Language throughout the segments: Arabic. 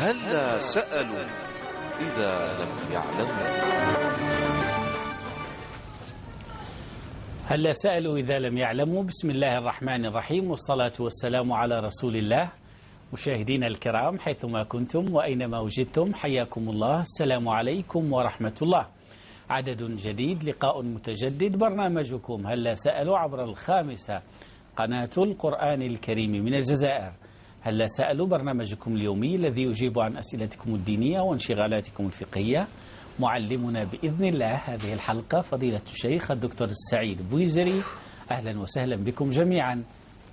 هلا سألوا إذا لم يعلموا. هلا سألوا إذا لم يعلموا. بسم الله الرحمن الرحيم، والصلاة والسلام على رسول الله. مشاهدينا الكرام حيثما كنتم وأينما وجدتم، حياكم الله. السلام عليكم ورحمة الله. عدد جديد، لقاء متجدد، برنامجكم هلا سألوا عبر الخامسة، قناة القرآن الكريم من الجزائر. هلا سألوا برنامجكم اليومي الذي يجيب عن أسئلتكم الدينية وانشغالاتكم الفقهية. معلمنا بإذن الله هذه الحلقة فضيلة الشيخ الدكتور السعيد بويزري. أهلا وسهلا بكم جميعا.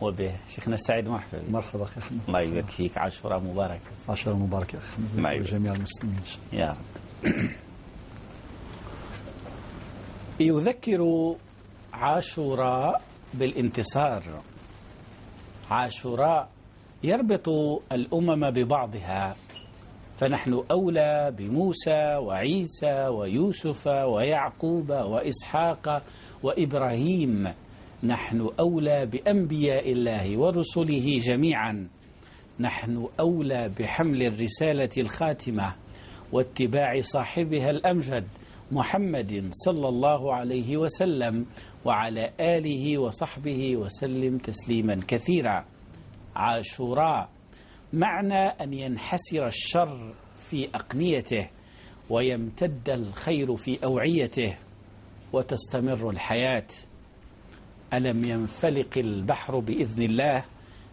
وبه شيخنا السعيد، مرحبا. مرحبا أخي أحمد. الله يبارك فيك. عاشوراء مبارك. عاشوراء مبارك يا أخي وجميع المسلمين يا رب. يذكر عاشوراء بالانتصار. عاشوراء يربط الأمم ببعضها، فنحن أولى بموسى وعيسى ويوسف ويعقوب وإسحاق وإبراهيم. نحن أولى بأنبياء الله ورسله جميعا. نحن أولى بحمل الرسالة الخاتمة واتباع صاحبها الأمجد محمد صلى الله عليه وسلم وعلى آله وصحبه وسلم تسليما كثيرا. عاشوراء معنى أن ينحسر الشر في أقنيته ويمتد الخير في أوعيته وتستمر الحياة. ألم ينفلق البحر بإذن الله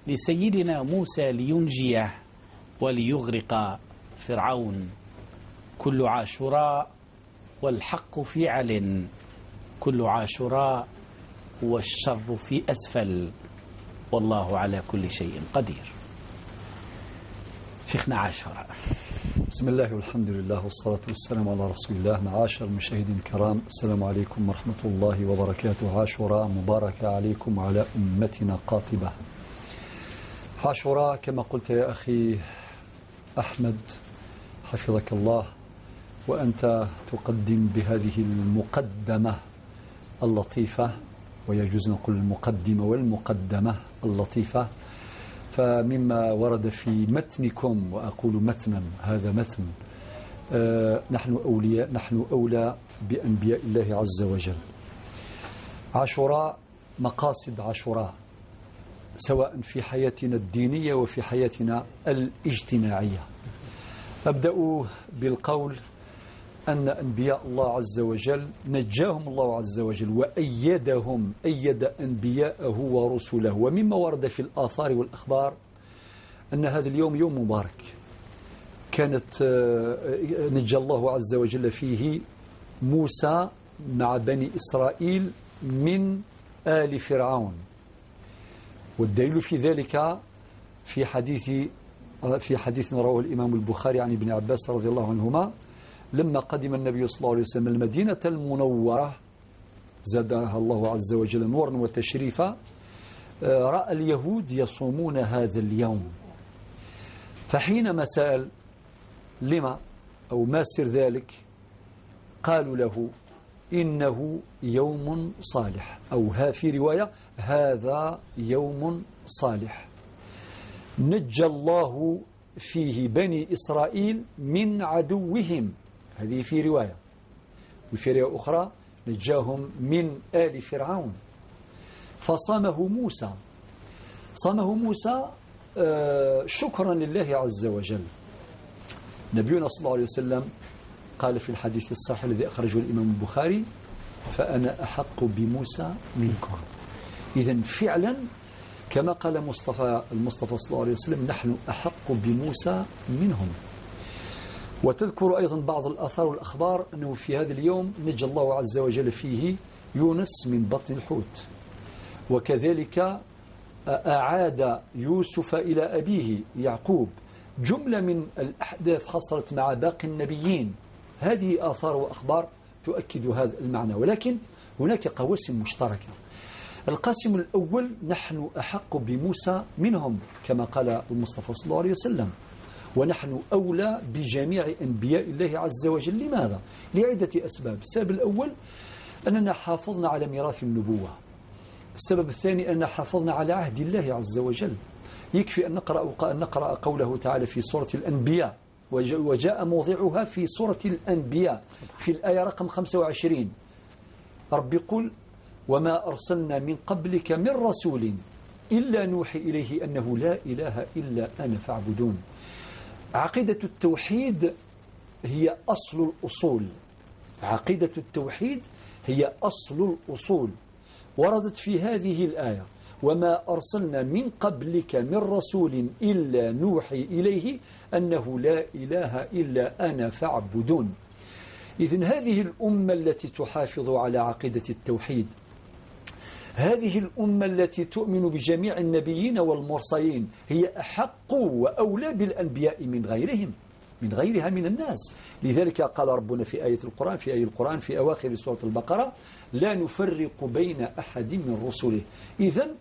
لسيدنا موسى لينجيه وليغرق فرعون. كل عاشوراء والحق في عل، كل عاشوراء والشر في أسفل، والله على كل شيء قدير. شيخنا عاشوراء. بسم الله والحمد لله والصلاة والسلام على رسول الله. معاشر المشاهدين الكرام، السلام عليكم ورحمة الله وبركاته. عاشوراء مباركة عليكم وعلى أمتنا قاطبة. عاشوراء كما قلت يا أخي أحمد حفظك الله، وأنت تقدم بهذه المقدمة اللطيفة، ويجوز نقول المقدمة والمقدمة اللطيفة، فمما ورد في متنكم، وأقول متنا هذا متن، نحن أولى بأنبياء الله عز وجل. عاشوراء، مقاصد عاشوراء سواء في حياتنا الدينية وفي حياتنا الاجتماعية. أبدأ بالقول أن أنبياء الله عز وجل نجاهم الله عز وجل وأيدهم، أيد أنبياءه ورسله. ومما ورد في الآثار والأخبار أن هذا اليوم يوم مبارك، كانت نجى الله عز وجل فيه موسى مع بني إسرائيل من آل فرعون. والدليل في ذلك في حديث رواه الإمام البخاري عن ابن عباس رضي الله عنهما، لما قدم النبي صلى الله عليه وسلم المدينة المنورة زادها الله عز وجل نورا وتشريفا، رأى اليهود يصومون هذا اليوم، فحينما سأل لما أو ما سر ذلك، قالوا له إنه يوم صالح، أو في رواية هذا يوم صالح نجى الله فيه بني إسرائيل من عدوهم. هذه في رواية، وفي رواية أخرى نجاهم من آل فرعون. فصامه موسى، صامه موسى شكرا لله عز وجل. نبينا صلى الله عليه وسلم قال في الحديث الصحيح الذي أخرجه الإمام البخاري: فأنا أحق بموسى منكم. إذن فعلا كما قال المصطفى صلى الله عليه وسلم: نحن أحق بموسى منهم. وتذكر أيضا بعض الآثار والأخبار أنه في هذا اليوم نجى الله عز وجل فيه يونس من بطن الحوت، وكذلك أعاد يوسف إلى أبيه يعقوب. جملة من الأحداث حصلت مع باقي النبيين. هذه آثار وأخبار تؤكد هذا المعنى، ولكن هناك قواسم مشتركة. القاسم الأول: نحن أحق بموسى منهم كما قال المصطفى صلى الله عليه وسلم، ونحن أولى بجميع أنبياء الله عز وجل. لماذا؟ لعدة أسباب. السبب الأول أننا حافظنا على ميراث النبوة. السبب الثاني أننا حافظنا على عهد الله عز وجل. يكفي أن نقرأ قوله تعالى في سورة الأنبياء: وجاء موضعها في سورة الأنبياء في الآية رقم 25. رب يقول وما أرسلنا من قبلك من رسول إلا نوحي إليه أنه لا إله إلا أنا فاعبدون. عقيدة التوحيد هي أصل الأصول. عقيدة التوحيد هي أصل الأصول. وردت في هذه الآية وما أرسلنا من قبلك من رسول إلا نوحي إليه أنه لا إله إلا أنا فاعبدون. إذن هذه الأمة التي تحافظ على عقيدة التوحيد، هذه الأمة التي تؤمن بجميع النبيين والمرسلين، هي أحق وأولى بالأنبياء من غيرهم، من غيرها من الناس. لذلك قال ربنا في آية القرآن في أواخر سورة البقرة لا نفرق بين أحد من رسله. إذن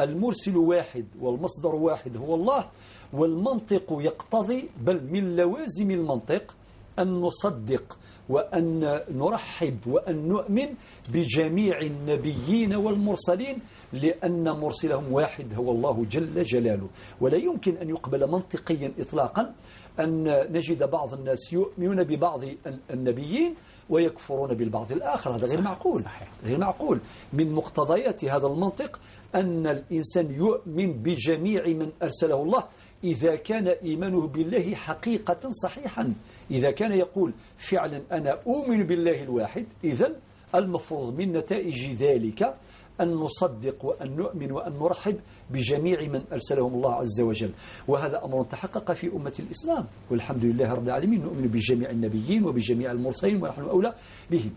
المرسل واحد والمصدر واحد هو الله. والمنطق يقتضي، بل من لوازم المنطق، أن نصدق وأن نرحب وأن نؤمن بجميع النبيين والمرسلين، لأن مرسلهم واحد هو الله جل جلاله. ولا يمكن أن يقبل منطقيا إطلاقا أن نجد بعض الناس يؤمنون ببعض النبيين ويكفرون بالبعض الآخر. هذا غير معقول. غير معقول. من مقتضيات هذا المنطق أن الإنسان يؤمن بجميع من أرسله الله إذا كان إيمانه بالله حقيقة صحيحا. إذا كان يقول فعلا أنا أؤمن بالله الواحد، إذن المفروض من نتائج ذلك أن نصدق وأن نؤمن وأن نرحب بجميع من أرسلهم الله عز وجل. وهذا أمر تحقق في أمة الإسلام والحمد لله رب العالمين. نؤمن بجميع النبيين وبجميع المرسلين ونحن أولى بهم.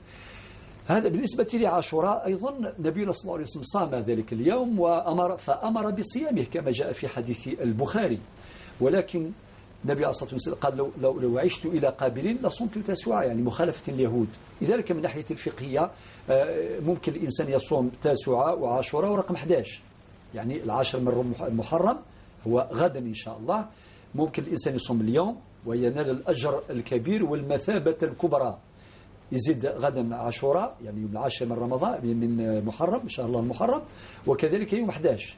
هذا بالنسبة لعاشوراء. أيضا نبينا صلى الله عليه وسلم صام ذلك اليوم فأمر بصيامه كما جاء في حديث البخاري. ولكن النبي عليه الصلاة والسلام قال لو عشت إلى قابل لصمت تاسوعا، يعني مخالفة اليهود. لذلك من ناحية الفقهية ممكن الإنسان يصوم تاسوعا وعاشوراء ورقم 11، يعني العاشر من المحرم هو غدا إن شاء الله. ممكن الإنسان يصوم اليوم وينال الأجر الكبير والمثابة الكبرى. يزيد غدا عاشوراء يعني يوم العاشر من رمضان من محرم إن شاء الله المحرم، وكذلك يوم 11.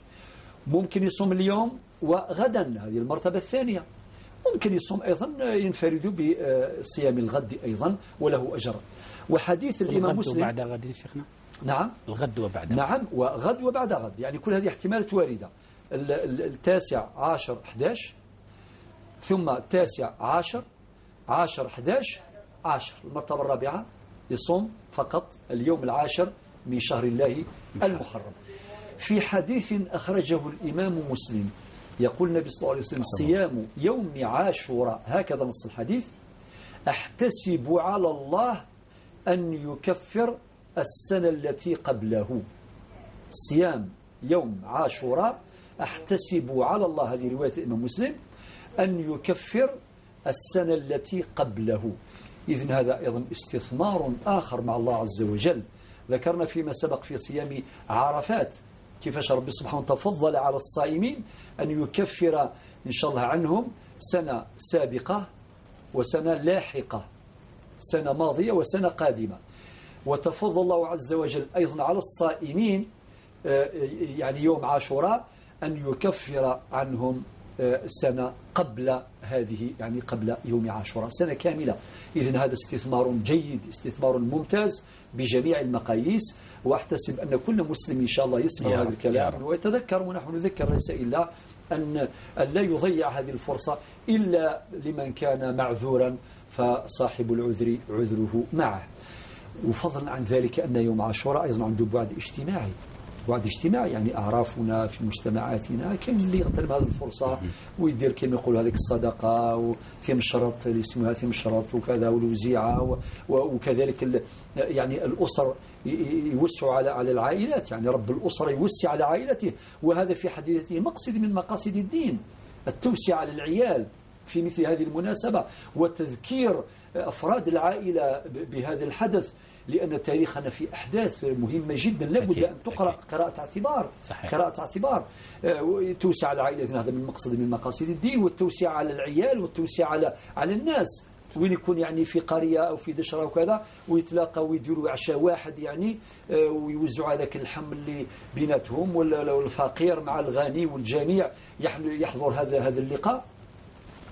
ممكن يصوم اليوم وغدا، هذه المرتبة الثانية. ممكن يصوم أيضا ينفرد بصيام الغد أيضا وله أجر. وحديث الإمام مسلم بعد غد شيخنا. نعم الغد وبعد. نعم وغد وبعد غد، يعني كل هذه احتمالات واردة. التاسع 10 11 ثم التاسع 10 10 11 10. المرتبة الرابعة يصوم فقط اليوم العاشر من شهر الله المحرم. في حديث أخرجه الإمام مسلم يقول النبي صلى الله عليه وسلم صيام يوم عاشوراء، هكذا نص الحديث، أحتسب على الله أن يكفر السنة التي قبله. صيام يوم عاشوراء أحتسب على الله، هذه رواية الإمام مسلم، أن يكفر السنة التي قبله. إذن هذا أيضا استثمار آخر مع الله عز وجل. ذكرنا فيما سبق في صيام عرفات كيفاش ربي سبحانه تفضل على الصائمين أن يكفر إن شاء الله عنهم سنة سابقة وسنة لاحقة، سنة ماضية وسنة قادمة. وتفضل الله عز وجل أيضا على الصائمين يعني يوم عاشوراء أن يكفر عنهم سنة قبل هذه، يعني قبل يوم عاشوراء سنة كاملة. إذن هذا استثمار جيد، استثمار ممتاز بجميع المقاييس. وأحتسب أن كل مسلم إن شاء الله يسمع هذا الكلام ويتذكر، ونحن نذكر ليس إلا أن لا يضيع هذه الفرصة إلا لمن كان معذورا، فصاحب العذر عذره معه. وفضلا عن ذلك أن يوم عاشوراء أيضا عنده بعد اجتماعي. بعد اجتماع يعني أعرافنا في مجتمعاتنا كان اللي يغتنم هذه الفرصة ويدير كما يقول هذيك الصدقة وثم الشرط اللي اسمها ثم الشرط وكذا والوزيعة، وكذلك يعني الأسر يوسع على العائلات، يعني رب الأسرة يوسع على عائلته. وهذا في حد ذاته مقصد من مقاصد الدين، التوسع على العيال في مثل هذه المناسبة وتذكير أفراد العائلة بهذا الحدث، لأن تاريخنا في أحداث مهمة جدا لابد أن تقرأ قراءة اعتبار. صحيح. قراءة اعتبار توسع على العائلة، هذا من مقصد من مقاصد الدين، والتوسع على العيال والتوسع على الناس. وين يكون يعني في قرية أو في دشرة وكذا ويتلاقوا ويديروا عشاء واحد يعني ويوزعوا هذاك اللحم اللي بيناتهم، ولا الفقير مع الغني والجميع يحضر هذا اللقاء.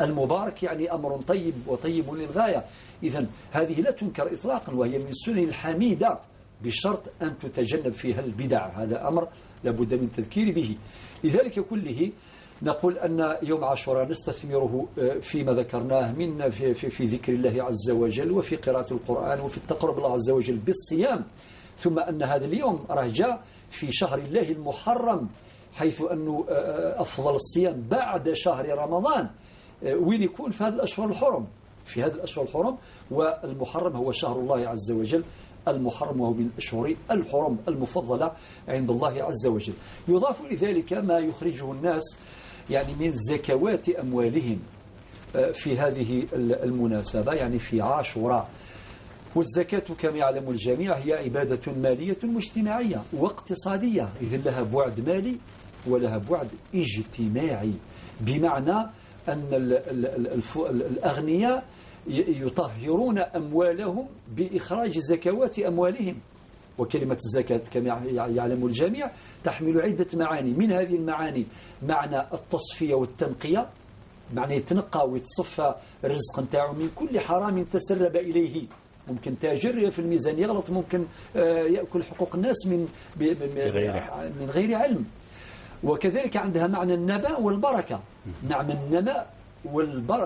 المبارك يعني أمر طيب وطيب للغاية. إذن هذه لا تنكر إطلاقا، وهي من السنن الحميدة بشرط أن تتجنب فيها البدع. هذا أمر لابد من تذكير به. لذلك كله نقول أن يوم عاشوراء نستثمره فيما ذكرناه من في ذكر الله عز وجل وفي قراءة القرآن وفي التقرب الله عز وجل بالصيام. ثم أن هذا اليوم راه جاء في شهر الله المحرم، حيث أنه أفضل الصيام بعد شهر رمضان وين يكون في هذه الأشهر الحرم، في هذه الأشهر الحرم. والمحرم هو شهر الله عز وجل المحرم، وهو من الأشهر الحرم المفضلة عند الله عز وجل. يضاف لذلك ما يخرجه الناس يعني من زكوات أموالهم في هذه المناسبة، يعني في عاشوراء. والزكاة كما يعلم الجميع هي عبادة مالية واجتماعية واقتصادية، إذن لها بعد مالي ولها بعد اجتماعي، بمعنى أن الأغنياء يطهرون أموالهم بإخراج زكوات أموالهم. وكلمة الزكاة كما يعلم الجميع تحمل عدة معاني. من هذه المعاني معنى التصفية والتنقية، معنى يتنقى ويتصفى الرزق نتاعو من كل حرام تسرب إليه. ممكن تاجر في الميزان يغلط، ممكن يأكل حقوق الناس من غير علم. وكذلك عندها معنى النماء والبركة، معنى النماء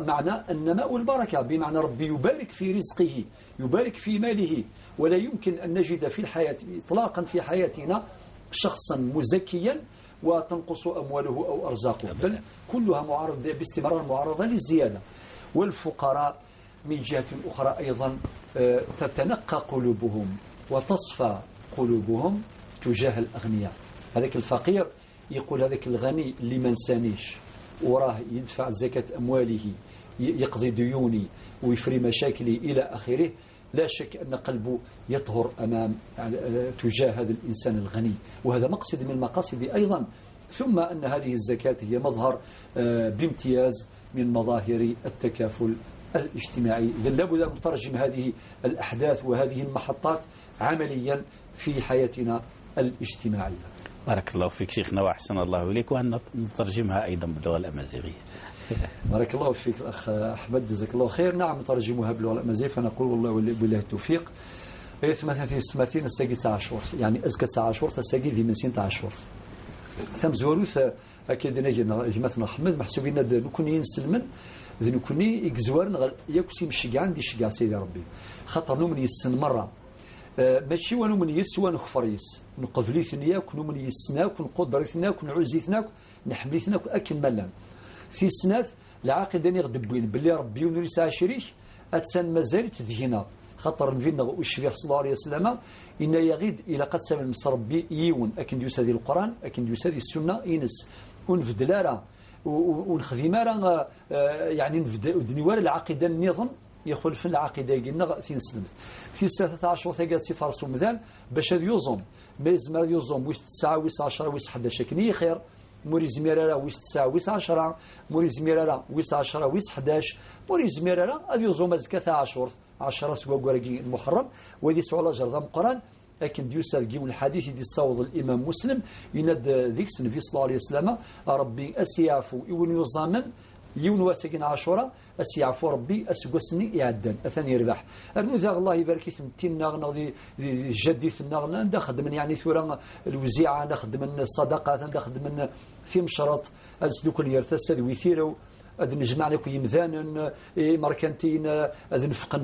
معنى النماء والبركة، بمعنى ربي يبارك في رزقه، يبارك في ماله. ولا يمكن أن نجد في الحياة إطلاقا في حياتنا شخصا مزكيا وتنقص أمواله أو أرزاقه، بل كلها باستمرار معرضة للزيادة. والفقراء من جهة أخرى أيضا تتنقى قلوبهم وتصفى قلوبهم تجاه الأغنياء. هذاك الفقير يقول هذاك الغني اللي ما نسانيش وراه يدفع زكاة أمواله، يقضي ديوني ويفري مشاكلي إلى آخره، لا شك أن قلبه يطهر أمام تجاه هذا الإنسان الغني، وهذا مقصد من المقاصد أيضا. ثم أن هذه الزكاة هي مظهر بامتياز من مظاهر التكافل الاجتماعي. إذن لابد أن نترجم هذه الأحداث وهذه المحطات عمليا في حياتنا الاجتماعية. بارك الله فيك شيخنا وأحسن الله إليك، وأن نترجمها أيضا باللغة الأمازيغية. بارك الله فيك الأخ أحمد، جزاك الله خير. نعم نترجمها باللغة الأمازيغية، فنقول والله بالله التوفيق. مثلا سماتين الساقي تاع عاشور، يعني أزكى تاع عاشور تساقي ذي منسين تاع عاشور. ثم زواروث أكيد نجي مثلا أحمد محسوبين نكوني نسلمن ذي نكوني يكزوار يكسي مشجع عندي شجع سيدي ربي، خاطر نومن يسن مرة ماشي ونو من يسوى نخفريس نقفليثناك نو من يسناك نقدريثناك نعزيثناك نحمليثناك أكل ملان في سنات العاقدة يغدبين باللي ربي ونريس عشريك أتسان مازال تدهينا خاطر نفينا والشفيع صلى الله عليه وسلم إن يغيد إلى قد سمع مصر ربي يون أكن ديوس هذه القرآن أكن ديوس هذه السنة إنس ونفدلارا ونخذيمارا يعني نفدنوار العقيدة النظام يقول في العقيدة يقولنا في نسلمت في 13 ثقات سفر سمذان باش يوزم ما يزمر يوزم ويس 9 ويس 10 ويس 11 كني خير موريز ميرالا ويس 9 ويس 10 موريز ميرالا ويس 10 ويس 11 موريز ميرالا يوزم زكاة 10 سوا قرقي المحرم وذي سؤال أجر ذا القرآن لكن ديوسال جيب الحديث دي الصوض الإمام مسلم يند ذيك النبي صلى الله عليه وسلم ربي أسيعفو إون يوزامن يون واسقين عاشوراء أسيعفو ربي أسقسني يعدن أثني يربح المذاق الله يبارك ثمتين نغنى جدي ثنغنى ندخد من يعني ثورا الوزيعة نخد من الصدقات نخد من في مشرط أزدوك اليرتسد ويثيرو أذ نجمعنا كي مثانا مركنتين أذ نفقن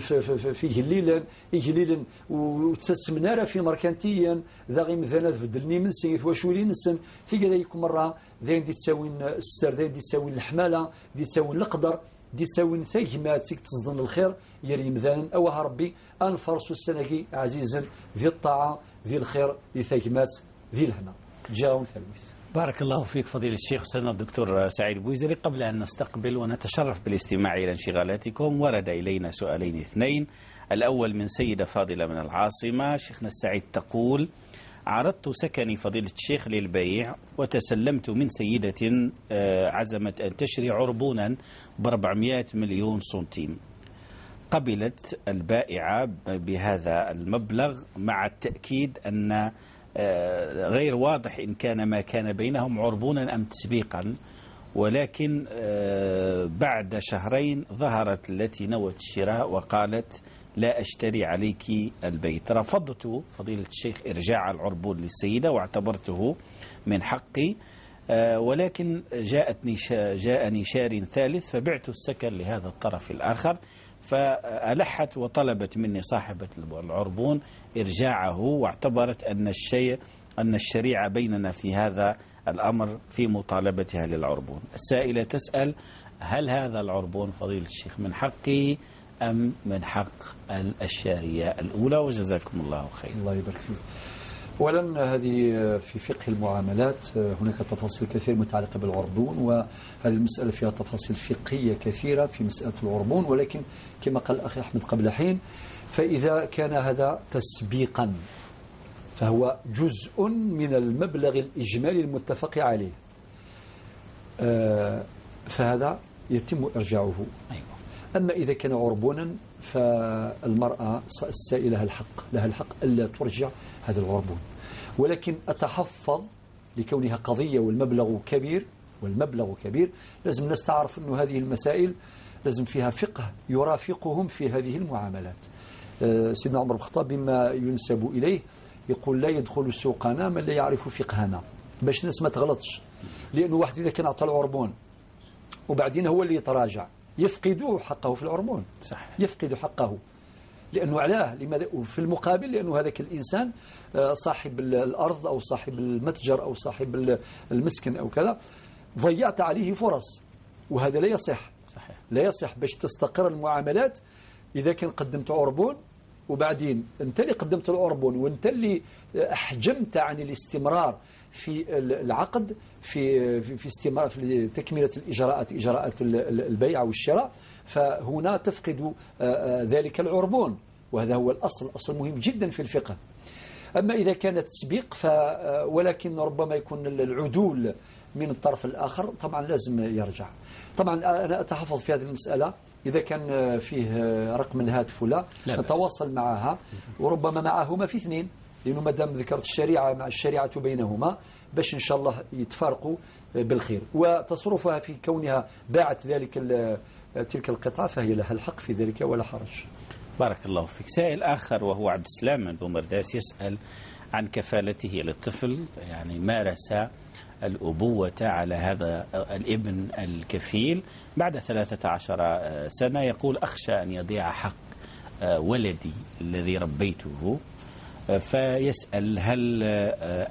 فيه الليل يجليل وتسمنا في مركنتيا ذا غي مثانا تفدلني من سيث وشولي نسن في كذا يكون مرة ذين دي تساوين السر ذين دي تساوين الحمالة دي تساوين القدر دي تساوين ثيجمات تصدن الخير يري مثانا أوها ربي أنفرس السنة عزيزا ذي الطاعة ذي الخير ذي ثيجمات ذي الهنا جاء ثالث. بارك الله فيك فضيلة الشيخ أستاذنا الدكتور سعيد بويزري. قبل أن نستقبل ونتشرف بالاستماع إلى انشغالاتكم ورد إلينا سؤالين اثنين. الأول من سيدة فاضلة من العاصمة. شيخنا السعيد تقول: عرضت سكني فضيلة الشيخ للبيع وتسلمت من سيدة عزمت أن تشري عربونا ب400 مليون سنتيم. قبلت البائعة بهذا المبلغ مع التأكيد أن غير واضح إن كان ما كان بينهم عربونا أم تسبيقا، ولكن بعد شهرين ظهرت التي نوت الشراء وقالت لا أشتري عليك البيت. رفضت فضيلة الشيخ إرجاع العربون للسيدة واعتبرته من حقي، ولكن جاءني شار ثالث فبعت السكن لهذا الطرف الآخر، فألحت وطلبت مني صاحبة العربون إرجاعه، واعتبرت أن الشريعة بيننا في هذا الأمر في مطالبتها للعربون. السائلة تسأل: هل هذا العربون فضيلة الشيخ من حقي أم من حق الشارية الأولى؟ وجزاكم الله خير. الله يبارك فيك. أولا هذه في فقه المعاملات هناك تفاصيل كثيرة متعلقة بالعربون، وهذه المسألة فيها تفاصيل فقهية كثيرة في مسألة العربون، ولكن كما قال الأخي أحمد قبل حين، فإذا كان هذا تسبيقا فهو جزء من المبلغ الإجمالي المتفق عليه، فهذا يتم إرجاعه. أما إذا كان عربونا فالمرأة السائلة لها الحق ألا ترجع هذا العربون، ولكن أتحفظ لكونها قضية والمبلغ كبير. لازم الناس تعرف أن هذه المسائل لازم فيها فقه يرافقهم في هذه المعاملات. سيدنا عمر بن الخطاب بما ينسب إليه يقول: لا يدخل سوقنا من لا يعرف فقهنا، باش الناس ما تغلطش، لأنه واحد إذا كان أعطى العربون وبعدين هو اللي يتراجع يفقد حقه في العربون. صحيح. يفقد حقه لأنه علاه. لماذا؟ في المقابل لأنه هذاك الإنسان صاحب الأرض أو صاحب المتجر أو صاحب المسكن أو كذا ضيعت عليه فرص، وهذا لا يصح. صحيح. لا يصح باش تستقر المعاملات. إذا كان قدمت عربون وبعدين أنت اللي قدمت العربون وأنت اللي أحجمت عن الاستمرار في العقد في استمرار في تكملة إجراءات البيع والشراء، فهنا تفقد ذلك العربون، وهذا هو الأصل مهم جدا في الفقه. أما إذا كان تسبيق ولكن ربما يكون العدول من الطرف الآخر، طبعا لازم يرجع. طبعا أنا أتحفظ في هذه المسألة. إذا كان فيه رقم الهاتف ولا نتواصل معها، وربما معهما في اثنين، لأنه ما دام ذكرت الشريعة مع الشريعة بينهما باش إن شاء الله يتفارقوا بالخير. وتصرفها في كونها باعت تلك القطعة فهي لها الحق في ذلك ولا حرج. بارك الله فيك. سائل آخر وهو عبد السلام من بومرداس يسأل عن كفالته للطفل، يعني مارس الأبوة على هذا الابن الكفيل بعد 13 سنة. يقول: أخشى أن يضيع حق ولدي الذي ربيته، فيسأل: هل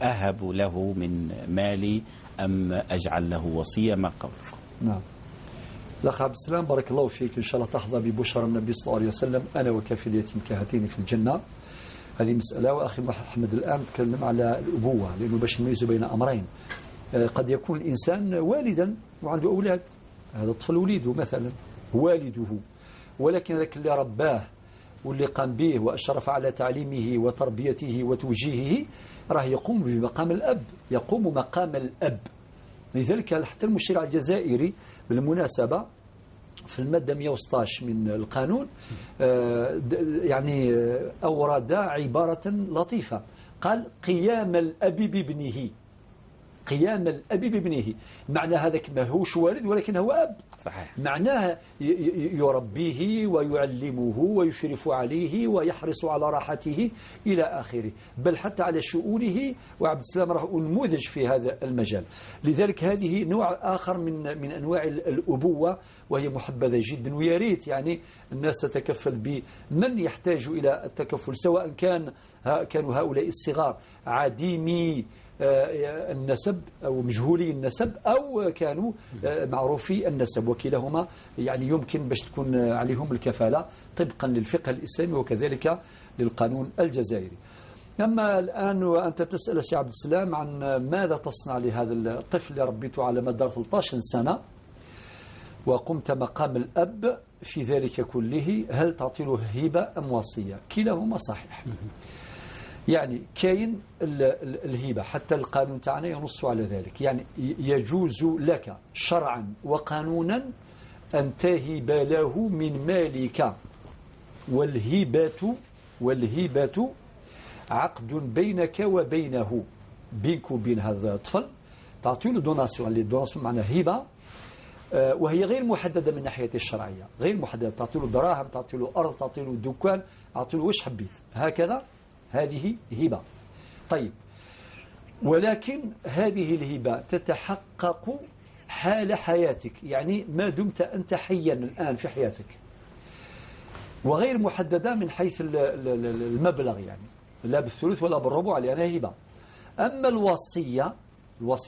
أهب له من مالي أم أجعل له وصية؟ ما قولكم؟ نعم. الأخ عبد السلام بارك الله فيك، إن شاء الله تحظى ببشرى النبي صلى الله عليه وسلم: أنا وكافل اليتيم كهاتين في الجنة. هذه مسألة. وأخي محمد الآن تكلم على الأبوة، لأنه باش نميز بين أمرين. قد يكون الإنسان والدا وعنده أولاد، هذا الطفل وليده مثلا والده، ولكن ذاك اللي رباه واللي قام به وأشرف على تعليمه وتربيته وتوجيهه راه يقوم بمقام الأب، يقوم مقام الأب. لذلك حتى المشرع الجزائري بالمناسبة في المادة 116 من القانون يعني أورد عبارة لطيفة، قال: قيام الأب بابنه. قيام الأب بابنه، معنى هذاك ما هوش والد ولكن هو أب. صحيح. معناه يربيه ويعلمه ويشرف عليه ويحرص على راحته إلى آخره، بل حتى على شؤونه. وعبد السلام راه نموذج في هذا المجال. لذلك هذه نوع آخر من أنواع الأبوة، وهي محبذة جدا، ويا ريت يعني الناس تتكفل بمن يحتاج إلى التكفل، سواء كانوا هؤلاء الصغار عديمي النسب أو مجهولي النسب أو كانوا معروفي النسب، وكلاهما يعني يمكن باش تكون عليهم الكفالة طبقا للفقه الإسلامي وكذلك للقانون الجزائري. أما الآن وأنت تسأل سي عبد السلام عن ماذا تصنع لهذا الطفل اللي ربيته على مدار 13 سنة وقمت مقام الأب في ذلك كله، هل تعطي له هبة أم وصية؟ كلاهما صحيح. يعني كاين الهبة، حتى القانون تاعنا ينص على ذلك، يعني يجوز لك شرعا وقانونا أن تهب له من مالك. والهبة عقد بينك وبينه، بينك وبين هذا الطفل، تعطي له دوناسيون. اللي دوناسيون معناها هبة، وهي غير محددة من ناحية الشرعية، غير محددة، تعطي له دراهم، تعطي له أرض، تعطي له دكان، تعطي له وش حبيت، هكذا هذه هبة. طيب، ولكن هذه الهبة تتحقق حال حياتك، يعني ما دمت أنت حيا الآن في حياتك، وغير محددة من حيث المبلغ، يعني لا بالثلث ولا بالربع لأنها هبة. أما الوصية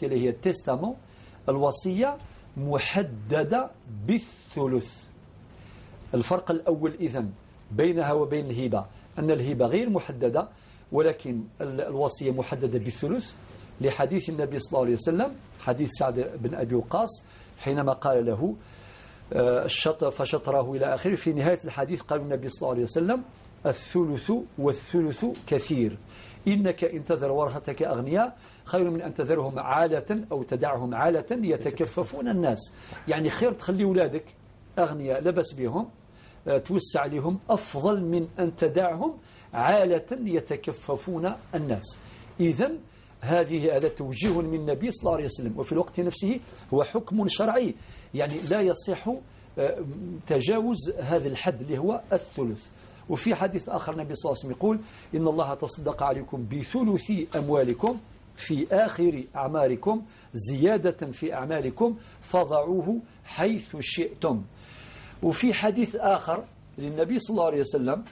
اللي هي التستامون، الوصية محددة بالثلث. الفرق الأول إذن بينها وبين الهبة أن الهبة غير محددة، ولكن الوصية محددة بالثلث، لحديث النبي صلى الله عليه وسلم، حديث سعد بن أبي وقاص حينما قال له الشطر فشطره إلى آخره. في نهاية الحديث قال النبي صلى الله عليه وسلم: الثلث والثلث كثير، إنك إن تذر ورثتك أغنياء خير من أن تذرهم عالة أو تدعهم عالة يتكففون الناس. يعني خير تخلي أولادك أغنياء لبس بهم، توسع لهم، أفضل من أن تدعهم عالة يتكففون الناس. إذن هذا توجيه من النبي صلى الله عليه وسلم، وفي الوقت نفسه هو حكم شرعي، يعني لا يصح تجاوز هذا الحد اللي هو الثلث. وفي حديث آخر النبي صلى الله عليه وسلم يقول: إن الله تصدق عليكم بثلث أموالكم في آخر أعماركم زيادة في أعمالكم فضعوه حيث شئتم. وفي حديث آخر للنبي صلى الله عليه وسلم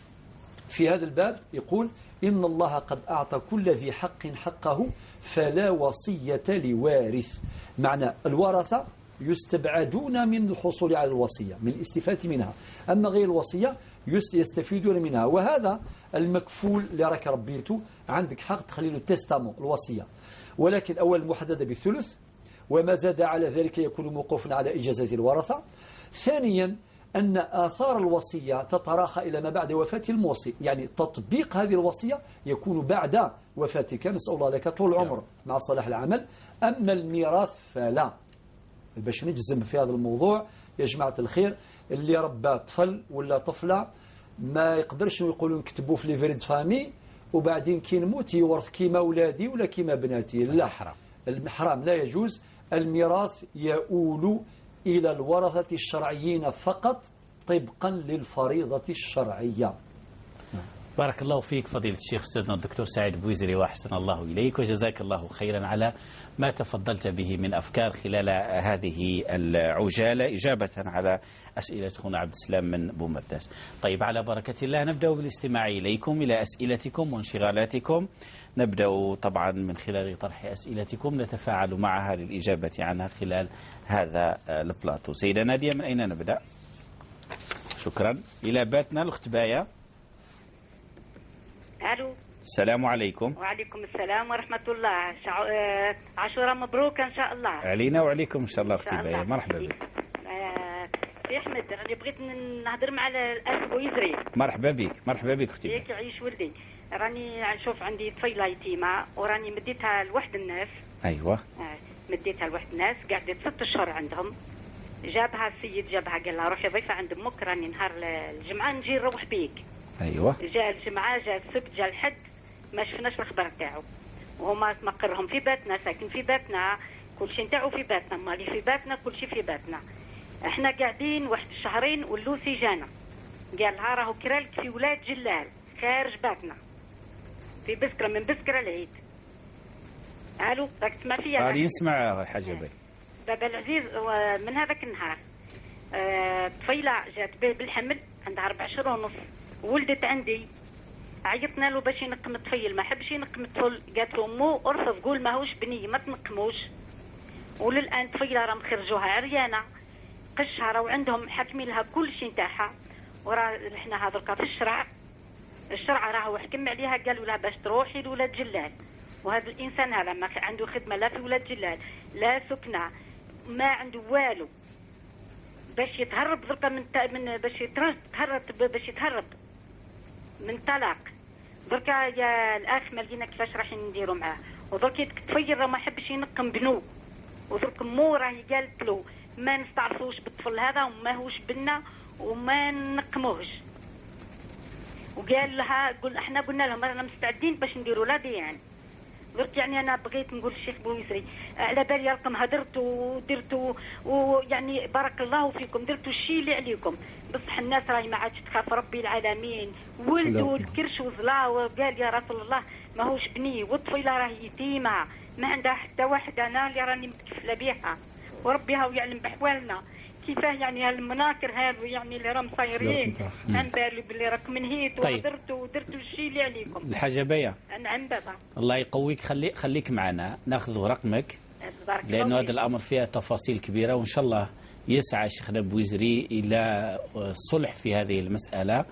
في هذا الباب يقول: إن الله قد أعطى كل ذي حق حقه فلا وصية لوارث. معنى الورثة يستبعدون من الحصول على الوصية، من الاستفادة منها، أما غير الوصية يستفيدون منها. وهذا المكفول اللي راك ربيته عندك حق تخلي له التستامون، الوصية، ولكن أول محددة بالثلث، وما زاد على ذلك يكون موقوفا على إجازة الورثة. ثانيا أن آثار الوصية تتراخى إلى ما بعد وفاة الموصي، يعني تطبيق هذه الوصية يكون بعد وفاتك، نسأل الله لك طول العمر مع صلاح العمل. أما الميراث فلا. باش نجزم في هذا الموضوع يا جماعة الخير، اللي ربى طفل ولا طفلة ما يقدرش يقولوا نكتبوه في ليفريد فامي وبعدين كي نموت يورث كيما أولادي ولا كيما بناتي، لا، حرام، لا يجوز. الميراث يؤول إلى الورثة الشرعيين فقط طبقا للفريضة الشرعية. بارك الله فيك فضيلة الشيخ أستاذنا الدكتور سعيد بويزري، وأحسن الله إليك، وجزاك الله خيرا على ما تفضلت به من أفكار خلال هذه العجالة إجابة على أسئلة أخونا عبد السلام من بومرداس. طيب، على بركة الله نبدأ بالاستماع إليكم إلى أسئلتكم وانشغالاتكم. نبدأ طبعا من خلال طرح أسئلتكم نتفاعل معها للإجابة عنها خلال هذا البلاطو. سيدة نادية، من أين نبدأ؟ شكرا. إلى باتنا الأخت باية. الو، السلام عليكم. وعليكم السلام ورحمة الله. عاشوراء مبروك إن شاء الله. علينا وعليكم إن شاء الله أختي باية، مرحبا بك. سي أحمد، راني بغيت نهضر مع الأخ بويزري. مرحبا بك، مرحبا بك أختي باية. يعيش ولدي. راني نشوف عندي طفيلة يتيمة وراني مديتها لواحد الناس. أيوة. مديتها لواحد الناس قعدت 6 أشهر عندهم. جابها السيد، جابها قال لها روحي ضيفة عند أمك، راني نهار الجمعة نجي نروح بيك. أيوة. جاء الجمعة، جاء السبت، جاء الحد، ما شفناش الخبر تاعو، وهما مقرهم في باتنا، ساكن في باتنا، كل شيء نتاعو في باتنا، مالي في باتنا، كل شيء في باتنا. احنا قاعدين واحد الشهرين واللوسي جانا قال لها راهو كرالك في ولاد جلال خارج باتنا في بسكرة، من بسكرة العيد. الو، راك تسمع فيا؟ راني نسمع حاجة باي. بابا العزيز، من هذاك النهار طفيلة جات بالحمل عندها 4 أشهر ونص، ولدت عندي، عيطنا له باش ينقم الطفيل، ما حبش ينقم الطفل، قالت له امو ارفض، قول ماهوش بني ما تنقموش. وللان طفيله راهم خرجوها عريانه، قشها راهو عندهم حاكمين لها كل شيء نتاعها، وراه احنا هذوك في الشرع راهو حكم عليها، قالوا لها باش تروحي لولاد جلال، وهذا الانسان هذا ما عنده خدمه لا في ولاد جلال لا سكنه، ما عنده والو، باش يتهرب دركا من باش يتهرب من طلاق. دركا يا الاخ ما لقينا كيفاش راح نديروا معاه، ودرك يتكفير راه ما حبش ينقم بنو، ودرك مو راهي قالت له ما نستعرفوش بالطفل هذا وماهوش بنا وما نقموهش. وقال لها احنا قلنا لهم رانا مستعدين باش نديروا لا ديان، درت يعني انا بغيت نقول للشيخ بويسري على بالي راكم هدرتوا ودرتوا ويعني بارك الله فيكم درتوا الشيء اللي عليكم، بصح الناس راهي ما عادش تخاف ربي العالمين. ولدوا الكرش وزلا وقال يا رسول الله ماهوش بني، والطفيله راهي يتيمه ما عندها حتى واحد، انا اللي راني متكفله بها وربي هاو يعلم بحوالنا كيفاه يعني هالمناكر هذو يعني اللي راهم صايرين. عن بالي باللي راكم منهيتوا طيب. ودرتوا الشيء اللي عليكم. الحاجة بيا نعم بابا. الله يقويك، خليك معنا ناخذ رقمك، بارك الله لأنه هذا فيك. الأمر فيها تفاصيل كبيرة، وإن شاء الله يسعى شيخنا بوزري إلى الصلح في هذه المسألة.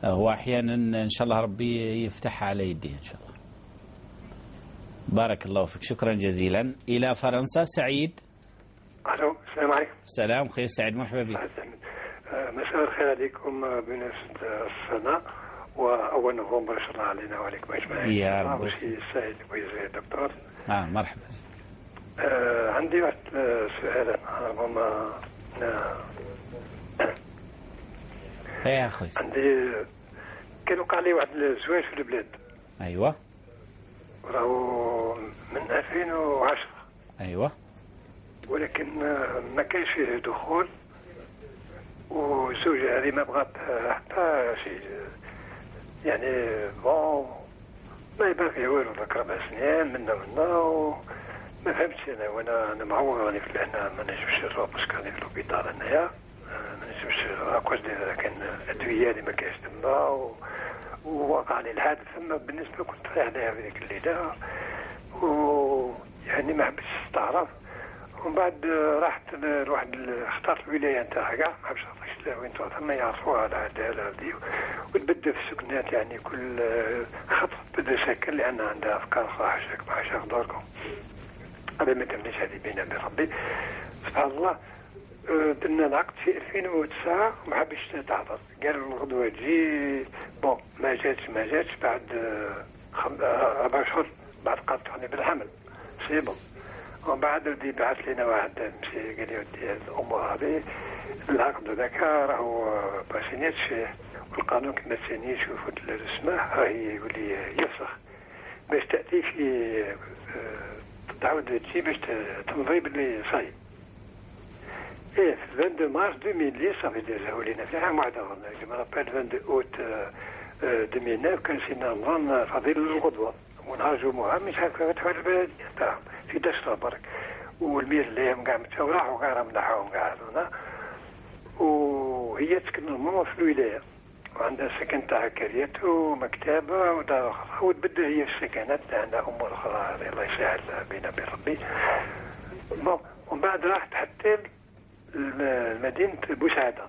هو أحيانا إن شاء الله ربي يفتحها على يديه إن شاء الله. بارك الله فيك، شكرا جزيلا. إلى فرنسا سعيد. الو السلام عليكم. سلام خير سعيد، مرحبا بك. مساء الخير عليكم بمناسبة السنة وأول نوفمبر إن شاء الله علينا وعليكم أجمعين. يا رب. وشي السائل ويزيد دكتور. مرحبا. عندي واحد سؤال ربما يا أخوي. عندي كان وقع لي واحد الزواج في البلاد. أيوة. راهو من 2010. أيوة. ولكن ما كانش فيه دخول، والزوجة هذه ما بغات حتى شيء يعني بون ما يبان فيه والو. ذاك 4 سنين منا وما فهمتش انا، وانا معوض راني في هنا ما نجمش نروح باسكو راني في لوبيتال هنايا، ما نجمش اكوز كان الادويه اللي ما كاينش تما، ووقع لي الحادث ثم. بالنسبه كنت رايح لها في ذيك الليله ويعني ما حبيتش نستعرف. ومن بعد رحت لواحد اخترت الولايه نتاعها كاع ما حبش نعطيش وين تروح ثم يعرفوها على العداله هذه، وتبدل في السكنات يعني كل خطوه تبدل سكن لان عندها افكار صراحه ما حاش دوركم. هذا ما تمنيش هذه بيننا وبين ربي سبحان الله. درنا العقد في 2009 وما حبش تحضر، قالوا الغدوه تجي بون ما جاتش بعد 4 شهور بعد قاطعني بالحمل سيبون. ومن بعد ودي بعث لنا واحد مشي قال لي ودي الامور هذه العقد ذاك راهو ما سنيتش فيه، والقانون كما تسنيش وفوت السماح راهي يولي يفسخ باش تاتي في تعاود تجي باش تمضي باللي صاي. ايه في 22 مارس 2000 صافي ديجا ولينا في عام واحد اخر. جو مابيل 22 اوت 2009 كان سينا نظن فضيل الغدوه ونهار الجمعه مش عارف كيف تحول البلد تاعهم في دشره برك، والمير اللي هم كاع متسوراح وكاع منحاهم كاع هذونا. وهي تسكن ماما في الولايه وعندها سكن تاع كريات ومكتبه ودار اخرى، وتبدل هي في السكنات عندها امور اخرى الله يسهل بينا وبين ربي. ومن بعد راحت حتى لمدينه بوسعاده،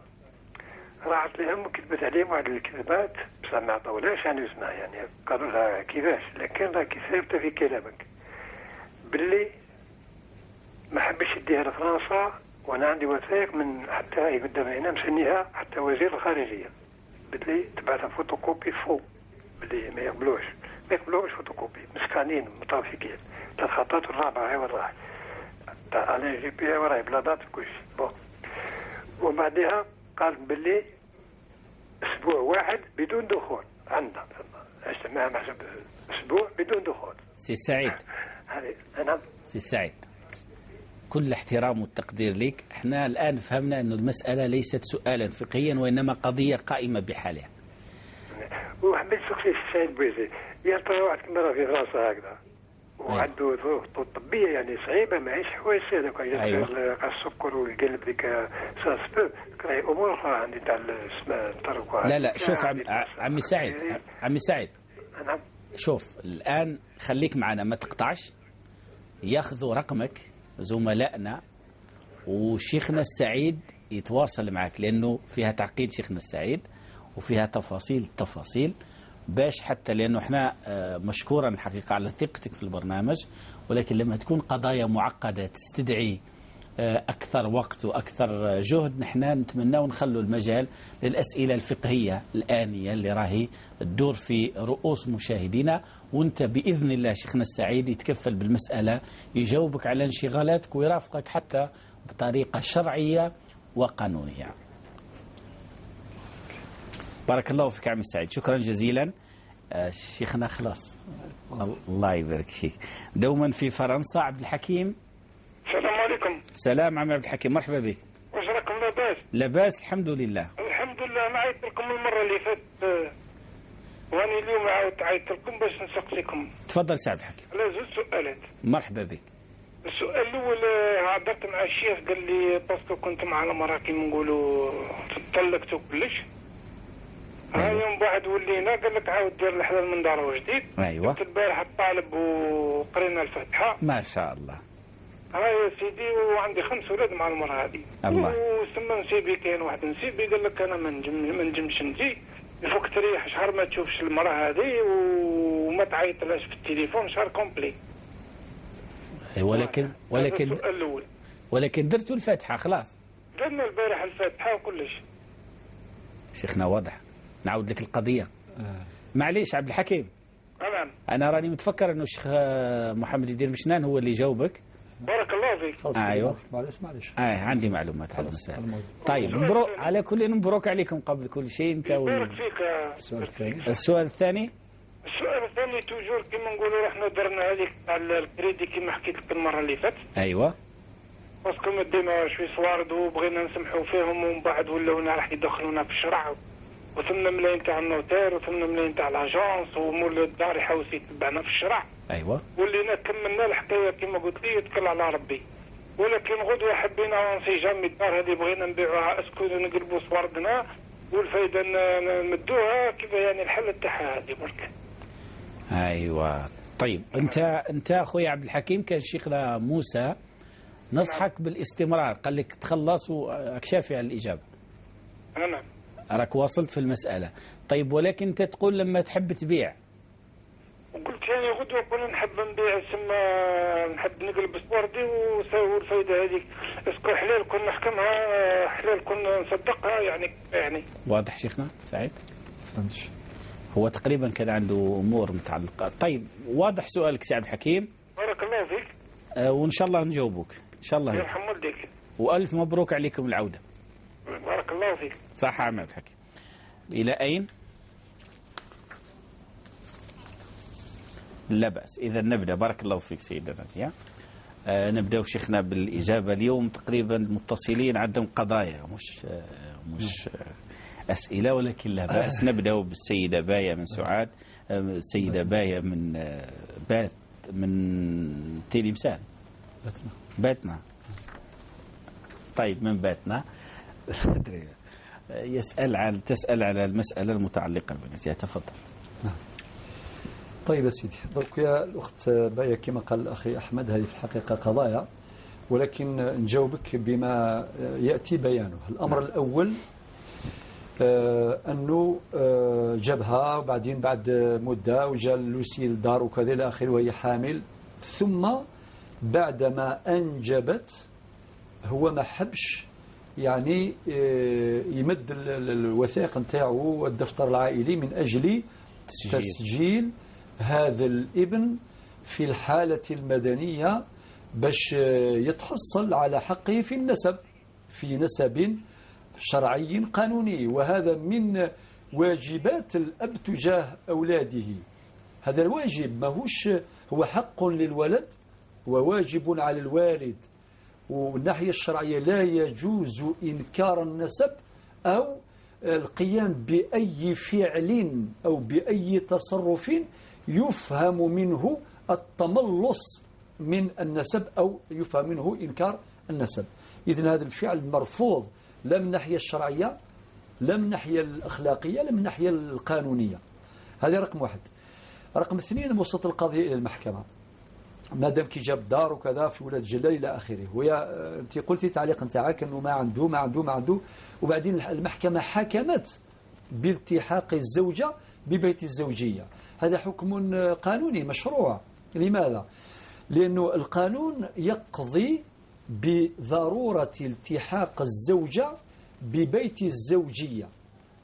راحت لهم وكتبت عليهم واحد الكتابات بصح ما عطاولهاش يعني اسمها، يعني قالوا لها كيفاش، لكن راه كي ثابت في كلامك باللي ما حبش يديها لفرنسا، وانا عندي وثائق من حتى هي قدام هنا مسنيها حتى وزير الخارجيه باللي تبعثها فوتوكوبي فو باللي ما يقبلوش فوتوكوبي مسكانين مترافقين 3 خطات والرابعه هي وراها تاع على جي بي وراي بلادات وكلشي بون. وبعدها قال باللي اسبوع واحد بدون دخول عندنا اجتماع محسوب اسبوع بدون دخول. سي سعيد هذه انا سي سعيد كل احترام والتقدير لك، احنا الآن فهمنا أن المسألة ليست سؤالا فقهيا وإنما قضية قائمة بحالها. وحبيت سقسي السيد بويزي يا ترى واحد كما راه في فرنسا هكذا وعنده ظروف طبيه يعني صعيبه ماهيش حوايج سهله كاين السكر والقلب ديك ساسبو راهي امور اخرى عندي تاع الطرق. لا شوف عمي سعيد نعم شوف الآن خليك معنا ما تقطعش، ياخذوا رقمك زملائنا وشيخنا السعيد يتواصل معك، لأنه فيها تعقيد شيخنا السعيد وفيها تفاصيل باش حتى لأنه احنا مشكورا الحقيقة على ثقتك في البرنامج، ولكن لما تكون قضايا معقدة تستدعي أكثر وقت وأكثر جهد نحن نتمنى ونخلوا المجال للأسئلة الفقهية الآنية اللي راهي تدور في رؤوس مشاهدينا، وانت بإذن الله شيخنا السعيد يتكفل بالمسألة يجاوبك على انشغالاتك ويرافقك حتى بطريقة شرعية وقانونية. بارك الله فيك عمي السعيد، شكرا جزيلا. شيخنا خلاص. الله يبارك فيك. دوما في فرنسا عبد الحكيم. السلام عليكم. سلام عم عبد الحكيم، مرحبا بك. واش راكم لاباس؟ لاباس الحمد لله. الحمد لله. انا عيطت لكم المره اللي فاتت واني اليوم عيطت لكم باش نسقسيكم. تفضل سي عبد الحكيم. على زوج سؤالات. مرحبا بك. السؤال الاول هضرت مع الشيخ قال لي باسكو كنت مع المراه كيما نقولوا طلقتو كلش. ها يوم بعد ولينا قال لك عاود دير الحلال من دار جديد. ايوه. كنت البارح الطالب وقرينا الفاتحه. ما شاء الله. ها يا سيدي وعندي 5 ولاد مع المراه هذه. الله. وسما نسيبي كاين واحد نسيبي قال لك انا ما نجمش نجي. يفوك تريح شهر ما تشوفش المراه هذه وما تعيطلهاش في التليفون شهر كومبلي. ولكن السؤال الاول. ولكن درتوا الفاتحه خلاص. درنا البارح الفاتحه وكلش. شيخنا واضح. نعاود لك القضيه. معليش عبد الحكيم. نعم. انا راني متفكر انه الشيخ محمد الدين مشنان هو اللي جاوبك. بارك الله فيك. ايوه. معلش. عندي معلومات على المسألة. طيب مبروك على كل، مبروك عليكم قبل كل شيء انت بارك فيك. السؤال الثاني. السؤال الثاني توجور كيما نقولوا احنا درنا هذيك تاع الكريدي كيما حكيت لك المره اللي فاتت. ايوه. باسكو مدينا شوي صوارد وبغينا نسمحوا فيهم ومن بعد ولاونا راح يدخلونا في الشرع وثمنا ملايين تاع النوتير وثمنا ملايين تاع لاجونس ومول الدار يحاول يتبعنا في الشرع. ايوه. ولينا كملنا الحكايه كيما قلت لي يتكل على ربي. ولكن غدوه حبينا انسجام الدار هذه بغينا نبيعوها اسكو نقلبوا صوردنا والفايده نمدوها كيف يعني الحل تاعها هذه برك. ايوه. طيب انت اخويا عبد الحكيم كان شيخنا موسى نصحك بالاستمرار، قال لك تخلص واكشافي على الاجابه. نعم. راك واصلت في المساله. طيب ولكن انت تقول لما تحب تبيع. قلت يعني غدوه كنا نحب نبيع سما نحب نقلب صوردي والفايده هذيك اسكو حلال كنا نحكمها حلال كنا نصدقها يعني. واضح شيخنا سعيد؟ فهمتش. هو تقريبا كان عنده امور متعلقه. طيب واضح سؤالك سي عبد الحكيم. بارك الله فيك. وان شاء الله نجاوبك ان شاء الله. يرحم والديك. والف مبروك عليكم العوده. بارك الله فيك. صح عم عبد الحكيم. الى اين؟ لا بأس. إذا نبدأ. بارك الله فيك سيدنا. نبدأ شيخنا بالإجابة. اليوم تقريبا المتصلين عندهم قضايا مش أسئلة، ولكن لا بأس. نبدأ بالسيدة باية من سعاد. السيدة باية من من تلمسان. باتنا. طيب من باتنا. تسأل على المسألة المتعلقة بالنسية. تفضل. طيب يا سيدي، درك يا الأخت باية كما قال الأخي أحمد هذه في الحقيقة قضايا، ولكن نجاوبك بما يأتي بيانه. الأمر الأول أنه جابها وبعدين بعد مدة وجاء لوسي الدار وكذا إلى آخره وهي حامل، ثم بعدما أنجبت هو ما حبش يعني يمد الوثائق نتاعو والدفتر العائلي من أجل تسجيل هذا الابن في الحالة المدنية باش يتحصل على حقه في النسب، في نسب شرعي قانوني. وهذا من واجبات الأب تجاه أولاده. هذا الواجب ماهوش هو حق للولد وواجب على الوالد. والناحية الشرعية لا يجوز إنكار النسب أو القيام بأي فعل أو بأي تصرف يفهم منه التملص من النسب أو يفهم منه إنكار النسب. إذن هذا الفعل مرفوض لا من الناحية الشرعية لا من الناحية الأخلاقية لا من الناحية القانونية. هذا رقم واحد. رقم اثنين، وصلت القضية إلى المحكمة ما دام كي جاب دار وكذا في ولاد جلال إلى آخره. ويا أنت قلتي تعليق نتاعك أنه ما عنده وبعدين المحكمة حكمت بالتحاق الزوجة ببيت الزوجية. هذا حكم قانوني مشروع. لماذا؟ لأنه القانون يقضي بضرورة التحاق الزوجة ببيت الزوجية،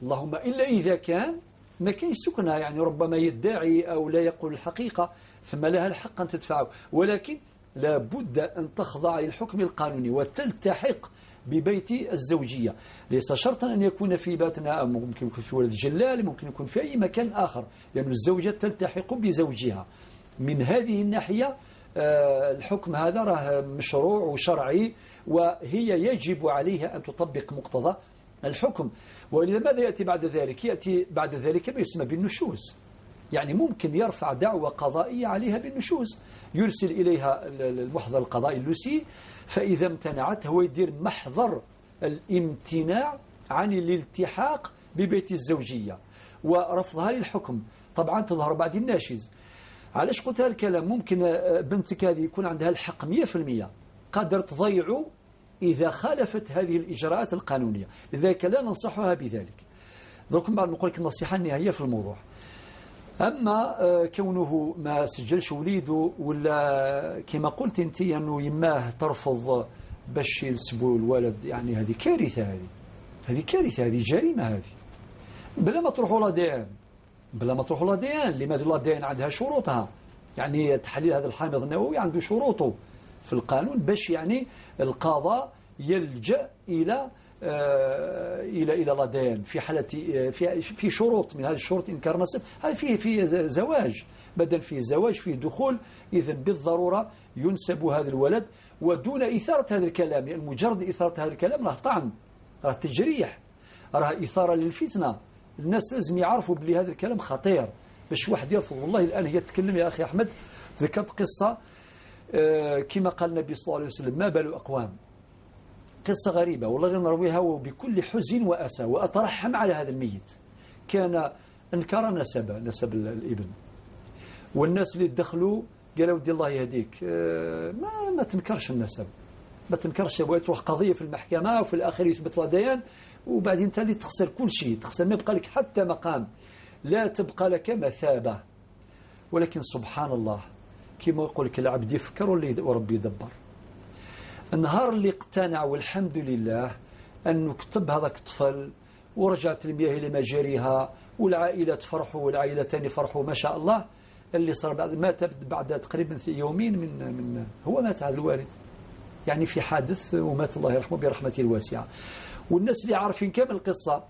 اللهم إلا إذا كان ما كاينش سكنها، يعني ربما يدعي أو لا يقول الحقيقة، ثم لها الحق أن تدفعه، ولكن لا بد أن تخضع للحكم القانوني وتلتحق ببيت الزوجية. ليس شرطا أن يكون في بيتنا، أو ممكن يكون في ولد جلال، ممكن يكون في أي مكان آخر، لأن الزوجة تلتحق بزوجها. من هذه الناحية الحكم هذا راه مشروع وشرعي، وهي يجب عليها أن تطبق مقتضى الحكم. ولذا ماذا يأتي بعد ذلك؟ يأتي بعد ذلك ما يسمى بالنشوز. يعني ممكن يرفع دعوة قضائية عليها بالنشوز، يرسل إليها المحضر القضائي اللوسي، فإذا امتنعت هو يدير محضر الامتناع عن الالتحاق ببيت الزوجية ورفضها للحكم. طبعا تظهر بعد الناشز. علاش قلت هذا الكلام؟ ممكن بنتك هذه يكون عندها الحق 100%، قادر تضيعه إذا خالفت هذه الإجراءات القانونية، لذلك لا ننصحها بذلك. ذلك بعد نقول لك النصيحة النهائية في الموضوع. أما كونه ما سجلش وليده، ولا كما قلت أنت أنه يماه ترفض باش ينسبوا الولد، يعني هذه كارثة، هذه كارثة، هذه جريمة، هذه بلا ما تروحوا لا دي ان. لماذا لا دي ان عندها شروطها؟ يعني تحليل هذا الحامض النووي عنده شروطه في القانون، باش يعني القضاء يلجأ إلى لا دي ان في حالة في شروط. من هذه الشروط إنكار نسب، هذا فيه زواج، بدل فيه زواج فيه دخول، إذا بالضرورة ينسب هذا الولد، ودون إثارة هذا الكلام، يعني مجرد إثارة هذا الكلام راه طعن، راه تجريح، راه إثارة للفتنة. الناس لازم يعرفوا بلي هذا الكلام خطير، باش واحد يرفض. والله الآن هي تتكلم يا أخي أحمد، ذكرت قصة كما قال النبي صلى الله عليه وسلم: ما بال أقوام. قصة غريبة والله نرويها وبكل حزن وأسى، وأترحم على هذا الميت. كان انكر نسب الابن، والناس اللي دخلوا قالوا ودي الله يهديك، ما تنكرش النسب، ما تنكرش، تروح قضية في المحكمة وفي الآخر يثبت لا ديان، وبعدين انت اللي تخسر كل شيء، تخسر، ما يبقى لك حتى مقام، لا تبقى لك مثابة. ولكن سبحان الله، كما يقول لك العبد يفكر وربي يدبر. النهار اللي اقتنع والحمد لله أنه كتب هذاك الطفل ورجعت المياه إلى مجاريها، والعائلة تفرحوا والعائلتان يفرحوا ما شاء الله، اللي صار مات بعد تقريبا يومين من هو مات هذا الوالد، يعني في حادث، ومات الله يرحمه برحمته الواسعة. والناس اللي عارفين كامل القصة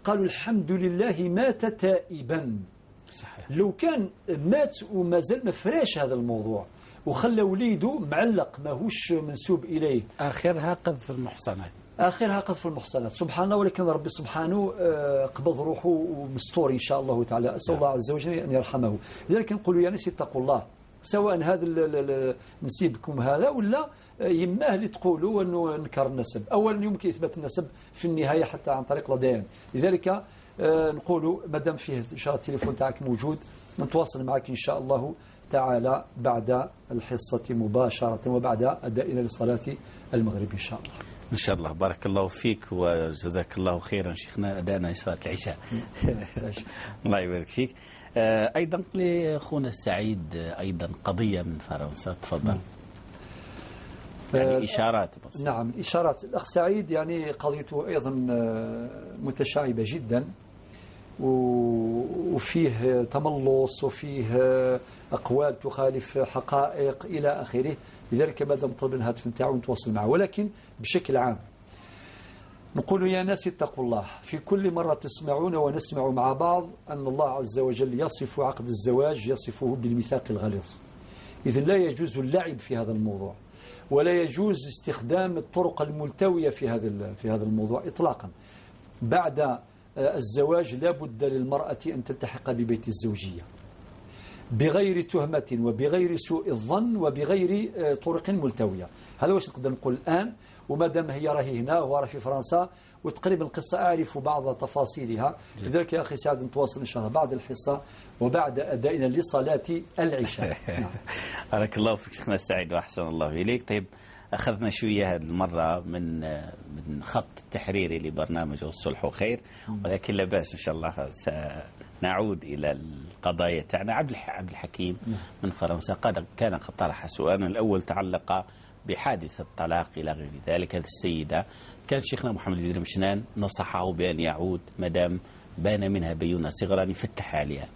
قالوا الحمد لله مات تائبا. صحيح. لو كان مات وما زال ما فراش هذا الموضوع وخلى وليده معلق ماهوش منسوب إليه، آخرها قذف المحصنات، سبحان الله. ولكن ربي سبحانه قبض روحه ومستور إن شاء الله تعالى، أسأل الله عز وجل أن يرحمه. لذلك نقول يا ناس اتقوا الله، سواء هذا نسيبكم هذا ولا يماه اللي تقولوا أنه نكر النسب. أولا يمكن إثبات النسب في النهاية حتى عن طريق لديان. لذلك نقولوا مادام فيه إن شاء الله التليفون تاعك موجود، نتواصل معك إن شاء الله تعالى بعد الحصة مباشرة وبعد أدائنا لصلاة المغرب إن شاء الله. إن شاء الله. بارك الله فيك وجزاك الله خيرا شيخنا، أدانا صلاة العشاء. الله يبارك فيك. أيضا لأخونا السعيد أيضا قضية من فرنسا، تفضل. يعني إشارات بس. نعم إشارات. الأخ سعيد يعني قضيته أيضا متشعبة جدا، وفيه تملص، وفيه أقوال تخالف حقائق إلى آخره. لذلك ماذا نطلب الهاتف نتاعو نتواصل معه. ولكن بشكل عام نقول يا ناس اتقوا الله. في كل مرة تسمعون ونسمع مع بعض أن الله عز وجل يصف عقد الزواج، يصفه بالميثاق الغليظ. إذن لا يجوز اللعب في هذا الموضوع، ولا يجوز استخدام الطرق الملتوية في هذا الموضوع إطلاقا. بعد الزواج لا بد للمرأة أن تلتحق ببيت الزوجية بغير تهمة وبغير سوء الظن وبغير طرق ملتوية. هذا واش نقدر نقول الآن. وما دام هي راهي هنا وراهي في فرنسا، وتقريبا القصة أعرف بعض تفاصيلها، لذلك يا أخي سعد نتواصل إن شاء الله بعد الحصة وبعد أدائنا لصلاة العشاء. بارك الله فيك شيخنا السعيد وأحسن الله إليك. طيب أخذنا شوية هذه المرة من خط التحريري لبرنامج الصلح وخير، ولكن لا بأس إن شاء الله سنعود إلى القضايا تاعنا. عبد الحكيم من فرنسا كان قد طرح سؤالا. الأول تعلق بحادث الطلاق إلى غير ذلك. هذه السيدة كان شيخنا محمد بن مشنان نصحه بأن يعود مدام بان منها بيونة صغرا يفتح عليها،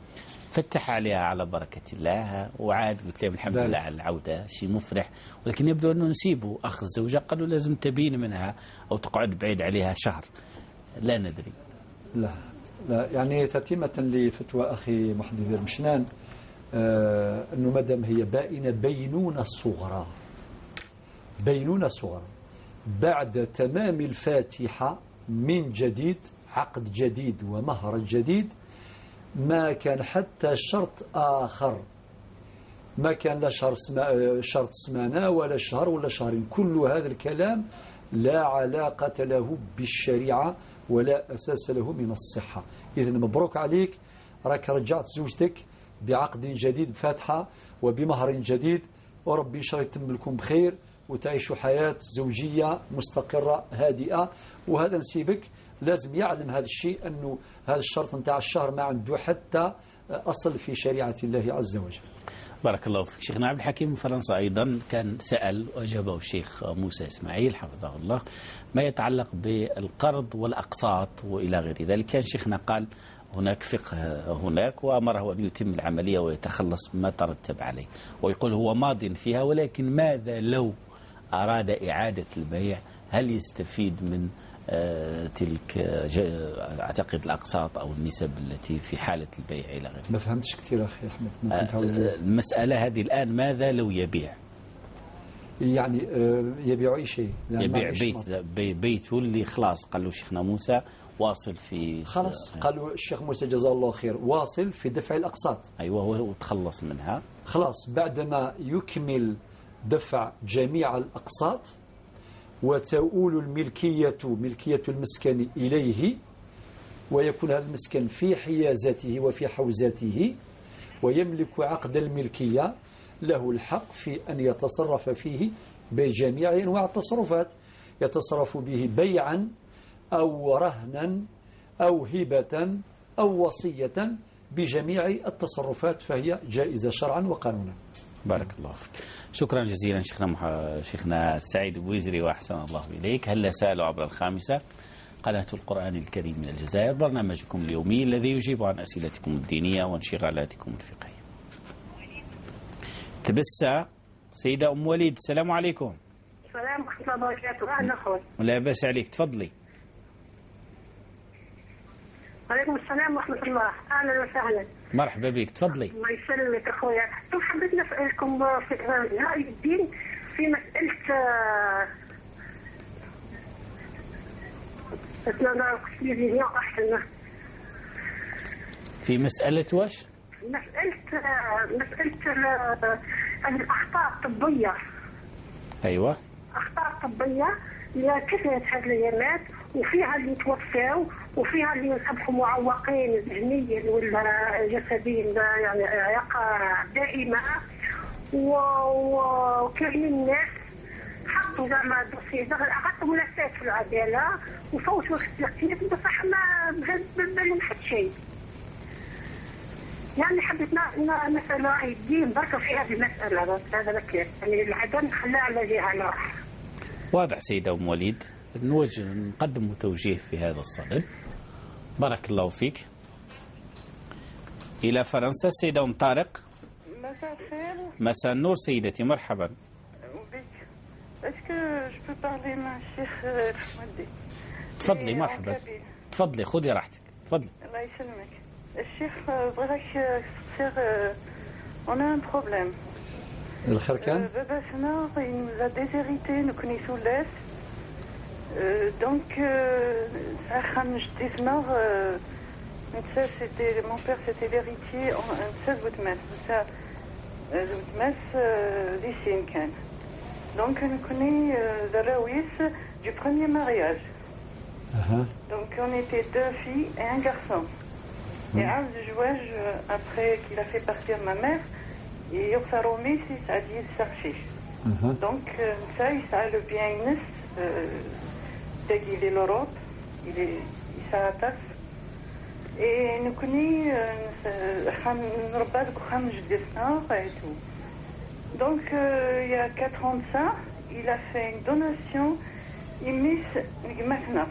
فتح عليها على بركة الله وعاد قلت له الحمد ذلك. لله على العودة، شيء مفرح. ولكن يبدو أنه نسيبه أخ الزوجة، قالوا لازم تبين منها أو تقعد بعيد عليها شهر، لا ندري. لا يعني تتمة لفتوى أخي محدث المشنان، أنه مدام هي بائنة بينونة صغرى، بينونة صغرى بعد تمام الفاتحة من جديد، عقد جديد ومهر جديد، ما كان حتى شرط آخر، ما كان لا شرط سمانة ولا شهر ولا شهرين، كل هذا الكلام لا علاقة له بالشريعة ولا أساس له من الصحة. إذن مبروك عليك، راك رجعت زوجتك بعقد جديد بفاتحة وبمهر جديد، وربي إن شاء الله يتم لكم بخير وتعيشوا حياة زوجية مستقرة هادئة. وهذا نسيبك لازم يعلم هذا الشيء، أنه هذا الشرط نتاع الشهر ما عنده حتى أصل في شريعة الله عز وجل. بارك الله فيك. شيخنا عبد الحكيم من فرنسا أيضا كان سأل وأجابه الشيخ موسى إسماعيل حفظه الله ما يتعلق بالقرض والأقساط وإلى غير ذلك. كان شيخنا قال هناك فقه هناك، وأمره أن يتم العملية ويتخلص مما ترتب عليه، ويقول هو ماض فيها، ولكن ماذا لو أراد إعادة البيع؟ هل يستفيد من تلك أعتقد الأقساط أو النسب التي في حالة البيع إلى غيره؟ ما فهمتش كثير أخي أحمد، المسألة هذه الآن ماذا لو يبيع؟ يعني يبيع أي شيء، يعني يبيع بيت واللي خلاص قال له شيخنا موسى واصل في خلاص، قالوا الشيخ موسى جزاه الله خير واصل في دفع الأقساط. أيوة، وتخلص منها خلاص بعدما يكمل دفع جميع الأقساط وتؤول ملكية المسكن إليه، ويكون هذا المسكن في حيازته وفي حوزته ويملك عقد الملكية، له الحق في أن يتصرف فيه بجميع أنواع التصرفات، يتصرف به بيعا أو رهنا أو هبة أو وصية، بجميع التصرفات فهي جائزة شرعا وقانونا. بارك الله فيك. شكرا جزيلا شيخنا سعيد بويزري وأحسن الله إليك. هل سألوا عبر الخامسة قناة القرآن الكريم من الجزائر، برنامجكم اليومي الذي يجيب عن أسئلتكم الدينية وانشغالاتكم الفقهية. تبسة سيدة أم وليد، السلام عليكم. السلام ورحمة الله وبركاته. أهلا أخوي. لا بأس عليك، تفضلي. وعليكم السلام ورحمة الله. أهلا وسهلا. مرحبا بك، تفضلي. الله يسلمك أخويا. حبيت نسألكم في رأي الدين في مسألة في مسألة واش؟ مسألة الأخطاء الطبية. أيوة. أخطاء طبية اللي كثرت هذه الأيامات، وفيها اللي توفاوا وفيها اللي يصبحوا معوقين ذهنيا ولا جسديا، يعني إعاقة دائمة. وكاينين الناس حطوا زعما دوسي عطوا ملفات في العدالة وفوتوا الاختيارات، بصح ما بالهم حتى شيء. يعني حبيت نسأل رأي الدين بركة في هذه المسألة. هذا لك يعني العدم خلاها على جهة نروح. واضح سيدة أم وليد، نقدم توجيه في هذا الصدد. بارك الله فيك. إلى فرنسا سيدة أم طارق. مساء الخير. مساء النور سيدتي، مرحبا. اسكو جو بو بارلي مع الشيخ الحمدي؟ تفضلي مرحبا، تفضلي خذي راحتك، تفضلي. الله يسلمك. الشيخ بغاك تصير on a un problème. الخير كان؟ بابا سنا il nous a déshérité, nous connaissons l'Est. Donc ça خمج ديسمار c'était mon père, c'était l'héritier en un seul boutmas. Ça boutmas lycéen كان. Donc on connaît le rawis du premier mariage. Donc on était 2 filles et un garçon. Et un jouage après qu'il a fait partir ma mère, et Yoxaromi, ça dit Sarchish. Donc ça, il s'est bien Inès, dès qu'il est l'Europe, il s'attaque. Et nous connaissons et tout. Donc il y a 4 ans de ça, il a fait une donation immense maintenant.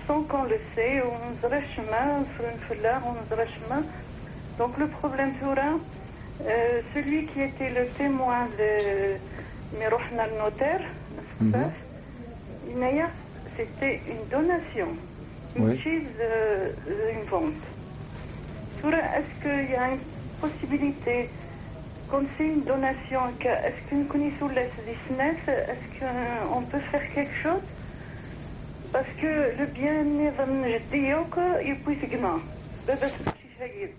Sans qu'on le sait, on se chemin, on se chemin, Donc le problème Toura, celui qui était le témoin de Mirohna le notaire, c'était une donation, une vente. Toura, est-ce qu'il y a une possibilité, comme c'est une donation, est-ce que nous connaissons les business, est-ce qu'on peut faire quelque chose? Parce que le bien il peut se gagner.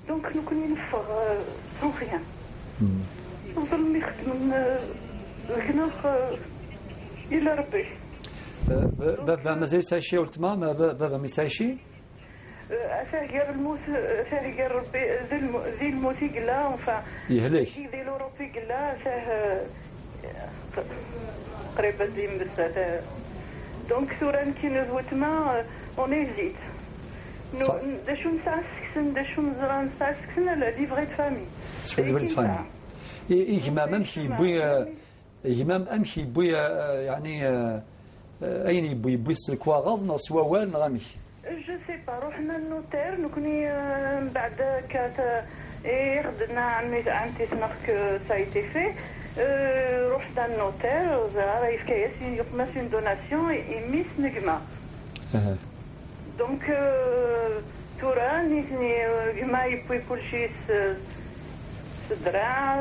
Donc nous connaissons sans rien. نظل نخدم الكناخ إلى ربي. بابا مازال سايشي ولتما بابا ما سايشي؟ أفاجر الموت أفاجر ربي ذي الموت قلا وفا يهلك ذي الأوروبي قلا فاه قريبة زي بزاف. دونك ثورا كي نذوت ما ونيزيت. داشو نسعى سكسن داشو نزرع نسعى سكسن لا ليفغي فامي. ليفغي فامي. إجمام أمشي بويا إجمام أمشي بويا يعني أين بوي سلكوا غضنا سوا وين غامي. جو سي با روحنا النوتير نكوني بعد كات غدنا عمتي سنخك سايتي في روحنا النوتير زعما يفكايس يقماس اون دوناسيون يميس نجمة. دونك تورا نيتني جما يبوي كلشي الدراع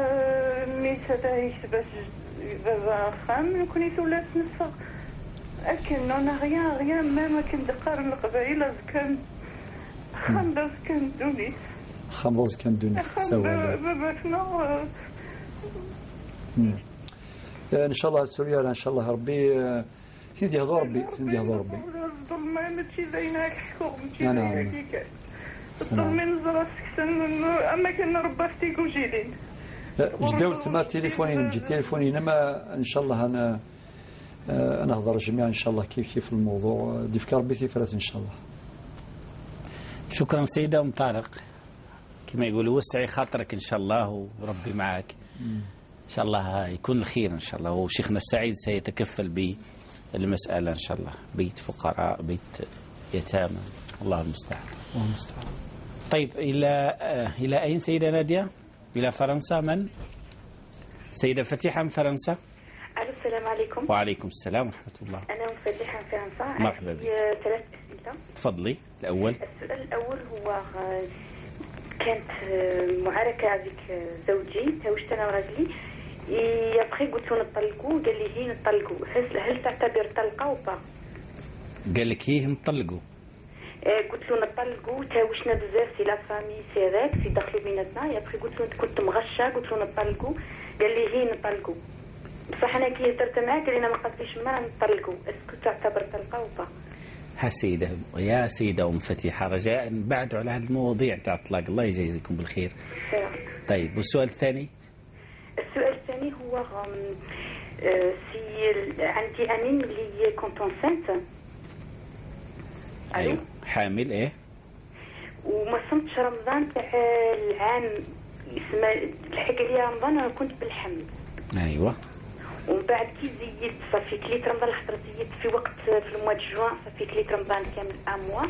ميت هذا باش بابا خام نكوني ثلاث نصف أكن أنا غيا ما كنت قارن القبائل كان خمس كان دونيس خمس كان دونيس سوا بابا إن شاء الله سوريا إن شاء الله ربي سيدي هذا ربي الظلمة ماشي زينك نعم الظلمين زراسك أما كنا ربافتي وجيدين جداولت ما تليفوني نجي تليفوني إنما إن شاء الله أنا أهضر جميعا إن شاء الله كيف الموضوع ديفك ربي ثفرات إن شاء الله. شكرا سيدة أم طارق كما يقولوا وسعي خاطرك إن شاء الله وربي معك إن شاء الله يكون الخير إن شاء الله وشيخنا السعيد سيتكفل بالمسألة إن شاء الله بيت فقراء بيت يتامى الله المستعان. طيب إلى أين سيدة نادية؟ إلى فرنسا من؟ سيدة فتيحة من فرنسا. السلام عليكم. وعليكم السلام ورحمة الله. أنا مفتحة من فرنسا. مرحبا بك. 3 أسئلة. تفضلي. الأول. السؤال الأول هو كانت معاركة هذيك زوجي تزوجت أنا وراجلي يبغي قلت له نطلقوا قال لي هي نطلقوا هل تعتبر طلقة أو با؟ قال لك هي نطلقوا. قلت له نطلقوا تاوشنا بزاف سي لا فامي سي هذاك سي دخلوا بيناتنا يبغي قلت له كنت مغشة قلت له نطلقوا قال لي هي نطلقوا بصح انا كي درت معاه قال لي انا ما قصديش مرة نطلقوا اسكو تعتبر طلقه وبا. ها سيدة يا سيدة أم فتيحة رجاء بعدوا على هذه المواضيع تاع الطلاق الله يجازيكم بالخير. طيب والسؤال الثاني؟ السؤال الثاني هو سي عندي اني اللي كنت انسنت. ايوه حامل ايه وما صمتش رمضان تاع العام اسمه الحق لي رمضان انا كنت بالحمل. ايوه ومن بعد كي زيدت صافي كليت رمضان الخطره زيدت في وقت في المواد جوان صافي كليت رمضان كامل اموا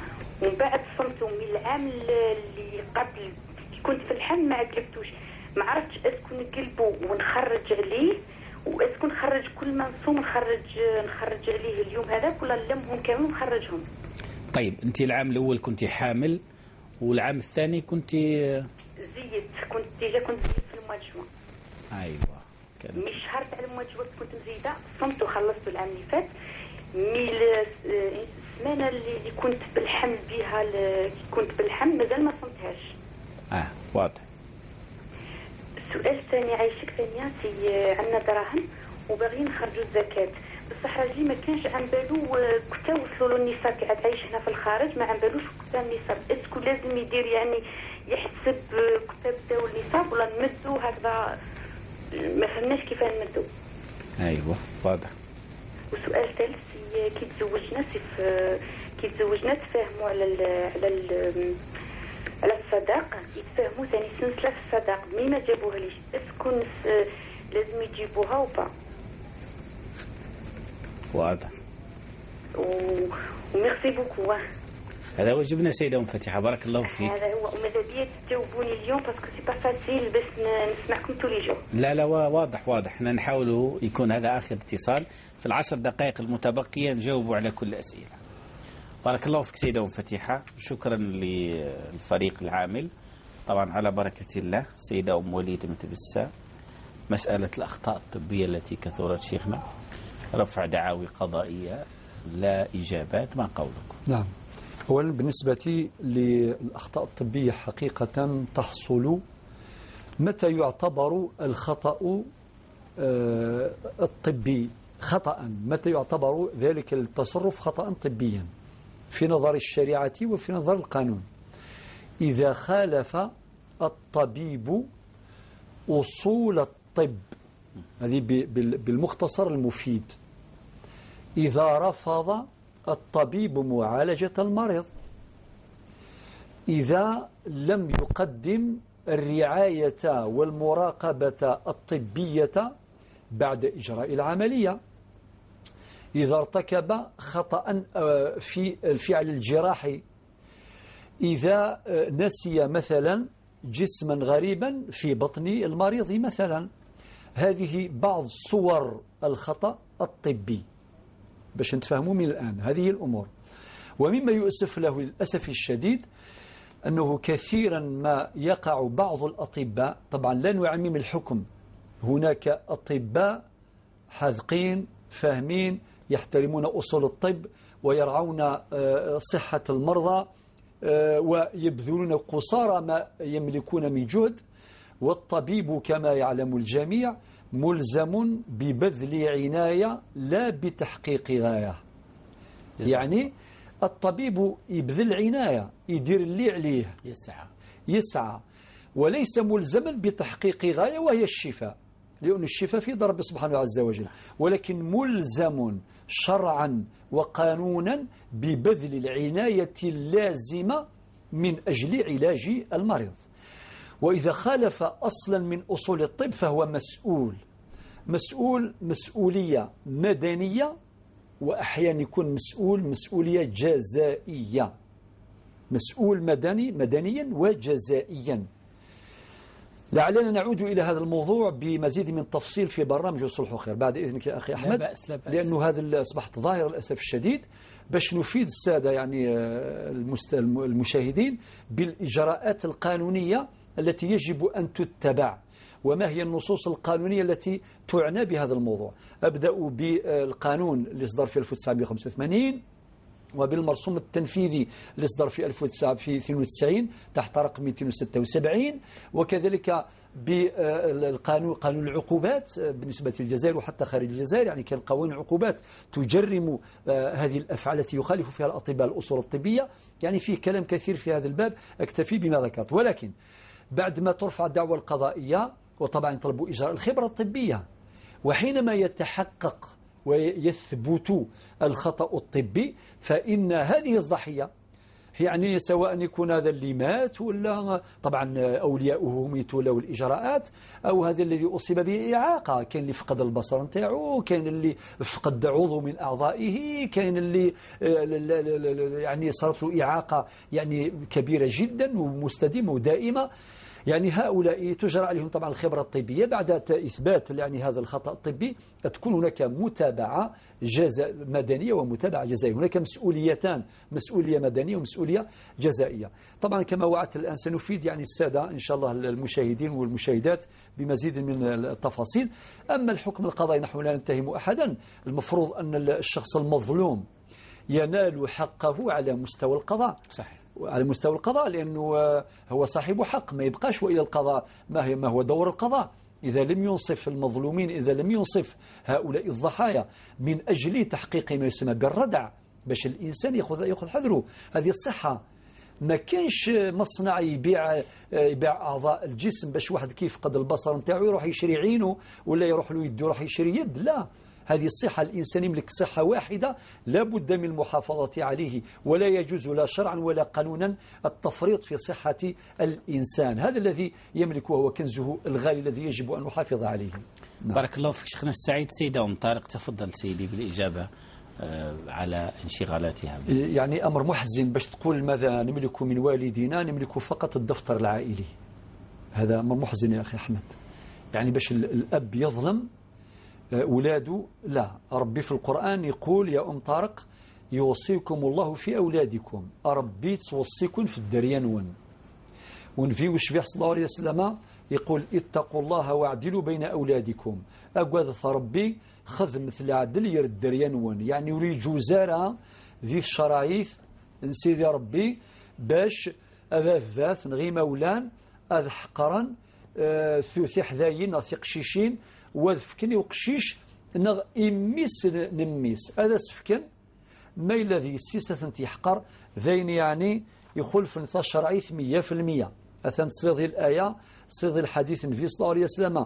ومن بعد صمت من العام اللي قبل كنت في الحمل ما قلبتوش ما عرفتش اسكو نقلبو ونخرج عليه واسكو نخرج كل ما نصوم نخرج عليه اليوم هذاك ولا نلمهم كامل ونخرجهم. طيب انت العام الاول كنت حامل والعام الثاني كنت زيدت كنت زيدت في المواد جوان. ايوه مش شهر تاع المواد جوان كنت مزيده صمت وخلصت العام اللي فات السمانه اللي كنت بالحمل بها كنت بالحمل مازال ما صمتهاش. واضح. السؤال الثاني عايشك ثانيه سي عندنا دراهم وباغيين نخرجوا الزكاه بصح راجلي ما كانش عن بالو كنت وصلوا له النصاب قاعد عايش هنا في الخارج ما عن بالوش كنت النصاب اسكو لازم يدير يعني يحسب كنت بداو النصاب ولا نمدو هكذا ما فهمناش كيف نمدو. ايوه واضح. والسؤال الثالث كي تزوجنا تفاهموا على الصداقه يتفاهموا ثاني سلسله في الصداق مي ما جابوها ليش اسكو لازم يجيبوها وبا. واضح. وميرسي بوكو. هذا واجبنا سيدة أم فتيحة بارك الله فيك. هذا هو وماذا بيا تجاوبوني اليوم باسكو سي با فاسيل باش نسمعكم طول جور. لا واضح احنا نحاولوا يكون هذا آخر اتصال. في العشر دقائق المتبقية نجاوبوا على كل الأسئلة. بارك الله فيك سيدة فتيحة. شكرا للفريق العامل طبعا على بركة الله. سيدة أم وليد متبسة، مسألة الأخطاء الطبية التي كثرت شيخنا، رفع دعاوي قضائية لا إجابات، ما قولكم؟ نعم، أولا بالنسبة للأخطاء الطبية حقيقة تحصل متى يعتبر الخطأ الطبي خطأ، متى يعتبر ذلك التصرف خطأ طبيا في نظر الشريعة وفي نظر القانون. إذا خالف الطبيب أصول الطب، هذه بالمختصر المفيد، إذا رفض الطبيب معالجة المريض، إذا لم يقدم الرعاية والمراقبة الطبية بعد إجراء العملية، إذا ارتكب خطأ في الفعل الجراحي، إذا نسي مثلا جسما غريبا في بطن المريض مثلا. هذه بعض صور الخطأ الطبي باش نتفهموا من الآن هذه الأمور. ومما يؤسف له للأسف الشديد أنه كثيرا ما يقع بعض الأطباء، طبعا لا نعمم الحكم، هناك أطباء حاذقين فاهمين يحترمون أصول الطب ويرعون صحة المرضى ويبذلون قصارى ما يملكون من جهد. والطبيب كما يعلم الجميع ملزم ببذل عناية لا بتحقيق غاية. يعني الطبيب يبذل عناية، يدير اللي عليه، يسعى وليس ملزما بتحقيق غاية وهي الشفاء، لأن الشفاء في ضرب سبحانه عز وجل، ولكن ملزم شرعا وقانونا ببذل العناية اللازمة من أجل علاج المريض. وإذا خالف أصلا من أصول الطب فهو مسؤولية مدنية، وأحيانا يكون مسؤولية جزائية، مسؤول مدنيا وجزائيا. لعلنا نعود إلى هذا الموضوع بمزيد من تفصيل في برنامج صلح وخير بعد إذنك يا أخي أحمد. لا بأس. لأنه هذا أصبحت ظاهرة للأسف الشديد، باش نفيد السادة يعني المشاهدين بالإجراءات القانونية التي يجب أن تتبع، وما هي النصوص القانونية التي تعنى بهذا الموضوع. أبدأ بالقانون اللي صدر في 1985 وبالمرسوم التنفيذي اللي صدر في 1992 تحت رقم 276، وكذلك بالقانون قانون العقوبات بالنسبة للجزائر وحتى خارج الجزائر. يعني كان قوانين العقوبات تجرم هذه الأفعال التي يخالف فيها الأطباء الأصول الطبية. يعني فيه كلام كثير في هذا الباب، أكتفي بما ذكرت. ولكن بعد ما ترفع الدعوة القضائية وطبعا يطلبوا إجراء الخبرة الطبية، وحينما يتحقق ويثبت الخطأ الطبي فإن هذه الضحية، يعني سواء يكون هذا اللي مات ولا طبعا أولياؤه هم يتولوا الإجراءات، أو هذا الذي أصيب به إعاقة، كان اللي فقد البصر نتاعو، كان اللي فقد عضو من أعضائه، كان اللي يعني صارت له إعاقة يعني كبيرة جدا ومستديمة ودائمة. يعني هؤلاء تجرى عليهم طبعا الخبرة الطبية بعد إثبات يعني هذا الخطأ الطبي. تكون هناك متابعة مدنية ومتابعة جزائية، هناك مسؤوليتان، مسؤولية مدنية ومسؤولية جزائية. طبعا كما وعدت الآن سنفيد يعني السادة إن شاء الله المشاهدين والمشاهدات بمزيد من التفاصيل. أما الحكم القضائي نحن لا نتهم أحدا، المفروض أن الشخص المظلوم ينال حقه على مستوى القضاء. صحيح. على مستوى القضاء، لأنه هو صاحب حق، ما يبقاش وإلى القضاء ما هو دور القضاء. إذا لم ينصف المظلومين، إذا لم ينصف هؤلاء الضحايا من أجل تحقيق ما يسمى بالردع، باش الإنسان يأخذ حذره. هذه الصحة، ما كانش مصنع يبيع أعضاء الجسم باش واحد كيف فقد البصر نتاعو يروح يشري عينه ولا يروح له يده يروح يشري يد. لا، هذه الصحة الإنسان يملك صحة واحدة لا بد من المحافظة عليه، ولا يجوز لا شرعا ولا قانونا التفريط في صحة الإنسان. هذا الذي يملكه هو كنزه الغالي الذي يجب أن نحافظ عليه. بارك الله فيك شيخنا السعيد. سيدة أم طارق تفضل سيدي بالإجابة على انشغالاتها. يعني أمر محزن باش تقول ماذا نملك من والدينا، نملك فقط الدفتر العائلي. هذا أمر محزن يا أخي أحمد. يعني باش الأب يظلم أولاده، لا. ربي في القرآن يقول يا أم طارق يوصيكم الله في أولادكم، ربي توصيكم في الدريان ونفي وشفيح صلى الله عليه وسلم يقول اتقوا الله واعدلوا بين أولادكم. أقوى ربي خذ مثل عدل يرد الدريان يعني يريد جوزارة ذي الشرايث نسيدي ربي باش أذاذات نغي مولان أذ حقرا ثوثي حذاين أثي قشيشين وذفكني وقشيش نغ إميس نميس هذا سفكن ما الذي سيسة يحقر ذين يعني يخلف نثا الشرعيث 100%. أثن صيغ الآية صيغ الحديث النبي صلى الله عليه وسلم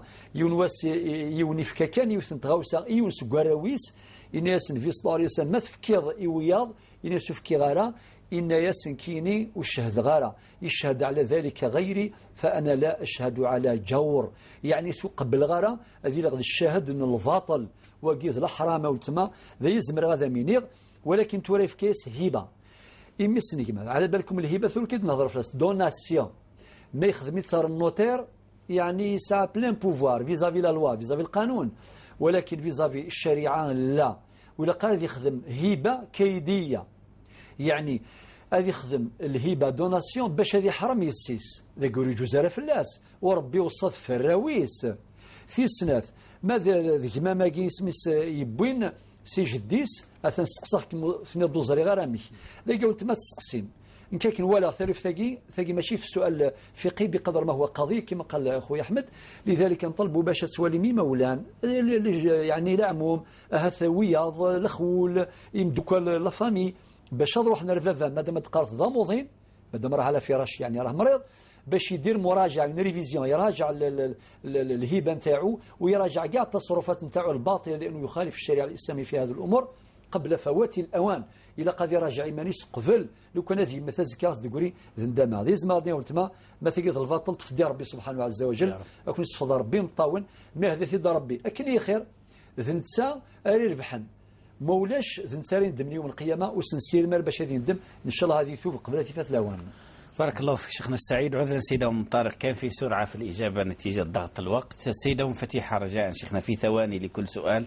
يونفك كان يوثن تغاوسا يونس قراويس إن ياسن النبي صلى الله عليه وسلم ما تفكيض إوياض إن يسفكي غارة إن ياسن كيني والشهد غارة يشهد على ذلك غيري فأنا لا أشهد على جور. يعني سوق بالغارة هذه لغد الشاهد أن الباطل وقيض الحرام وتما ذا يزمر غذا مينيغ. ولكن توري في كيس هبة إمسني كما على بالكم الهبة ثول كيد نهضر فلاس دوناسيون ما يخدم يتصار النوتير يعني سا بلان بوفوار فيزافي لا لوا فيزافي القانون، ولكن فيزافي الشريعة لا. ولا قال يخدم هبة كيدية يعني هذه يخدم الهبة دوناسيون باش هذه حرام يسيس ذا قولي جوزارة فلاس وربي وصد في الراويس في السناث ماذا ذيك ما ماكي سميس يبوين سي جديس أثن سقساك ثني الدوزري غير أمي ذا قلت ما تسقسين إن كان ولا ثالث ثقي ماشي في سؤال فقهي بقدر ما هو قضية كما قال أخوي أحمد. لذلك نطلبوا باش سوالي مولان يعني العموم هثوية الأخول يمدوك لافامي باش نروح نرفضها مادام تقارث ضاموضين مادام راه على فراش يعني راه مريض باش يدير مراجعة من ريفيزيون يراجع الهبة نتاعو ويراجع كاع التصرفات نتاعو الباطلة لأنه يخالف الشريعة الإسلامية في هذه الأمور قبل فوات الأوان. إلا قد يراجع إيمانيس قبل لو كان هذه مثل زكاس دقولي ذندما ذي زمادين ولتما ما تجد الباطل تفدي ربي سبحانه عز وجل أكون يصفض ربي مطاون ما هذا ثيد ربي أكن خير ذنتسا أري ربحا مولاش ذنتسارين ندم يوم القيامة وسنسير مال باش هذه ندم إن شاء الله هذه ثوب قبل ثلاث الأوان. بارك الله فيك شيخنا السعيد. عذرا سيدة أم طارق كان في سرعة في الإجابة نتيجة ضغط الوقت. السيدة أم فتيحة رجاء شيخنا في ثواني لكل سؤال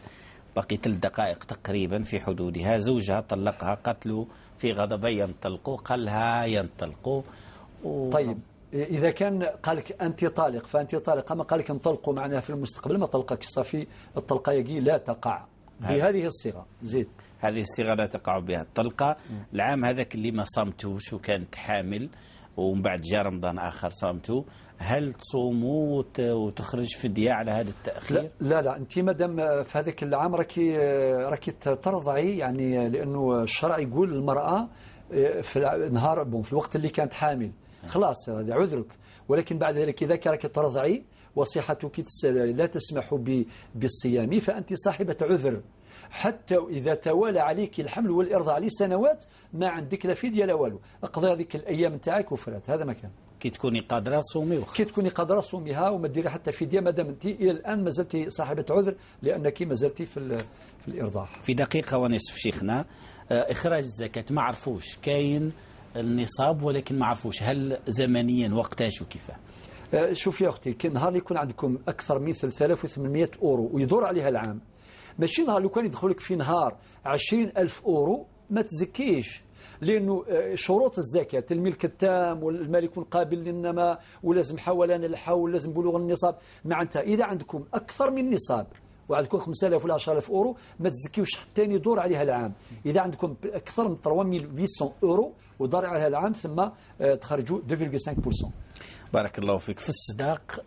بقي 3 دقائق تقريبا في حدودها. زوجها طلقها قتلوا في غضبي ينطلقوا قالها ينطلقوا طيب إذا كان قالك أنت طالق فأنت طالق أما قالك انطلقوا معناها في المستقبل ما طلقك صافي الطلقة يجي لا تقع بهذه الصيغة زيد هذه الصيغة لا تقع بها الطلقة. العام هذاك اللي ما صامتوش وكانت حامل ومن بعد جاء رمضان آخر صامتوا هل تصوموا وتخرج فدية على هذا التأخير؟ لا أنت مادام في هذاك العام راكي ترضعي يعني لأنه الشرع يقول المرأة في النهار في الوقت اللي كانت حامل خلاص هذا عذرك. ولكن بعد ذلك إذا راكي ترضعي وصحتك لا تسمح بالصيام فأنت صاحبة عذر حتى إذا توالى عليك الحمل والإرضاع لسنوات ما عندك لا فدية لا والو أقضي هذيك الأيام نتاعك وفرات. هذا ما كان كي تكوني قادرة صومي كي تكوني قادرة صوميها وما ديري حتى فدية ما دام أنت إلى الآن ما زلتي صاحبة عذر لأنك ما زلتي في الإرضاع. في دقيقة ونصف شيخنا إخراج الزكاة ما عرفوش كاين النصاب ولكن ما عرفوش هل زمنيا وقتاش وكيفاه؟ شوف يا أختي كي نهار اللي يكون عندكم أكثر من 3800 أورو ويدور عليها العام ماشي نهار لو كان يدخلك في نهار 20,000 أورو ما تزكيش لأنه شروط الزكاة الملك التام والمال يكون قابل للنماء ولازم حولان الحول لازم بلوغ النصاب معناتها إذا عندكم أكثر من نصاب وعندكم 5,000 ولا 10,000 أورو ما تزكيوش حتى يدور عليها العام. إذا عندكم أكثر من 3800 أورو ودار عليها العام ثم تخرجوا 2.5%. بارك الله فيك. في الصداق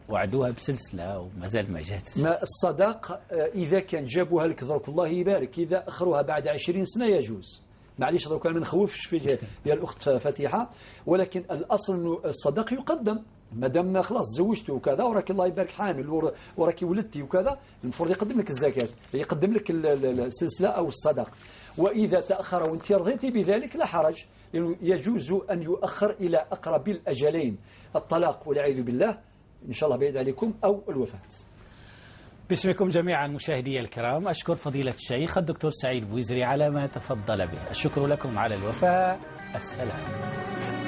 وعدوها بسلسلة ومازال ما جات. ما الصداق إذا كان جابوها لك ذلك الله يبارك إذا أخروها بعد 20 سنة يجوز معليش لو كان ما نخوفش فيه يا الأخت فتيحة ولكن الأصل أنه الصداق يقدم مادام خلاص زوجتي وكذا وراك الله يبارك حامل وراك ولدتي وكذا المفروض يقدم لك الزكاة يقدم لك السلسلة أو الصداق. وإذا تأخر وانت رضيتي بذلك لا حرج لأنه يجوز أن يؤخر إلى أقرب الأجلين الطلاق والعياذ بالله إن شاء الله بعيد عليكم أو الوفاة. باسمكم جميعا مشاهدي الكرام أشكر فضيلة الشيخ الدكتور سعيد بويزري على ما تفضل به. الشكر لكم على الوفاء. السلام.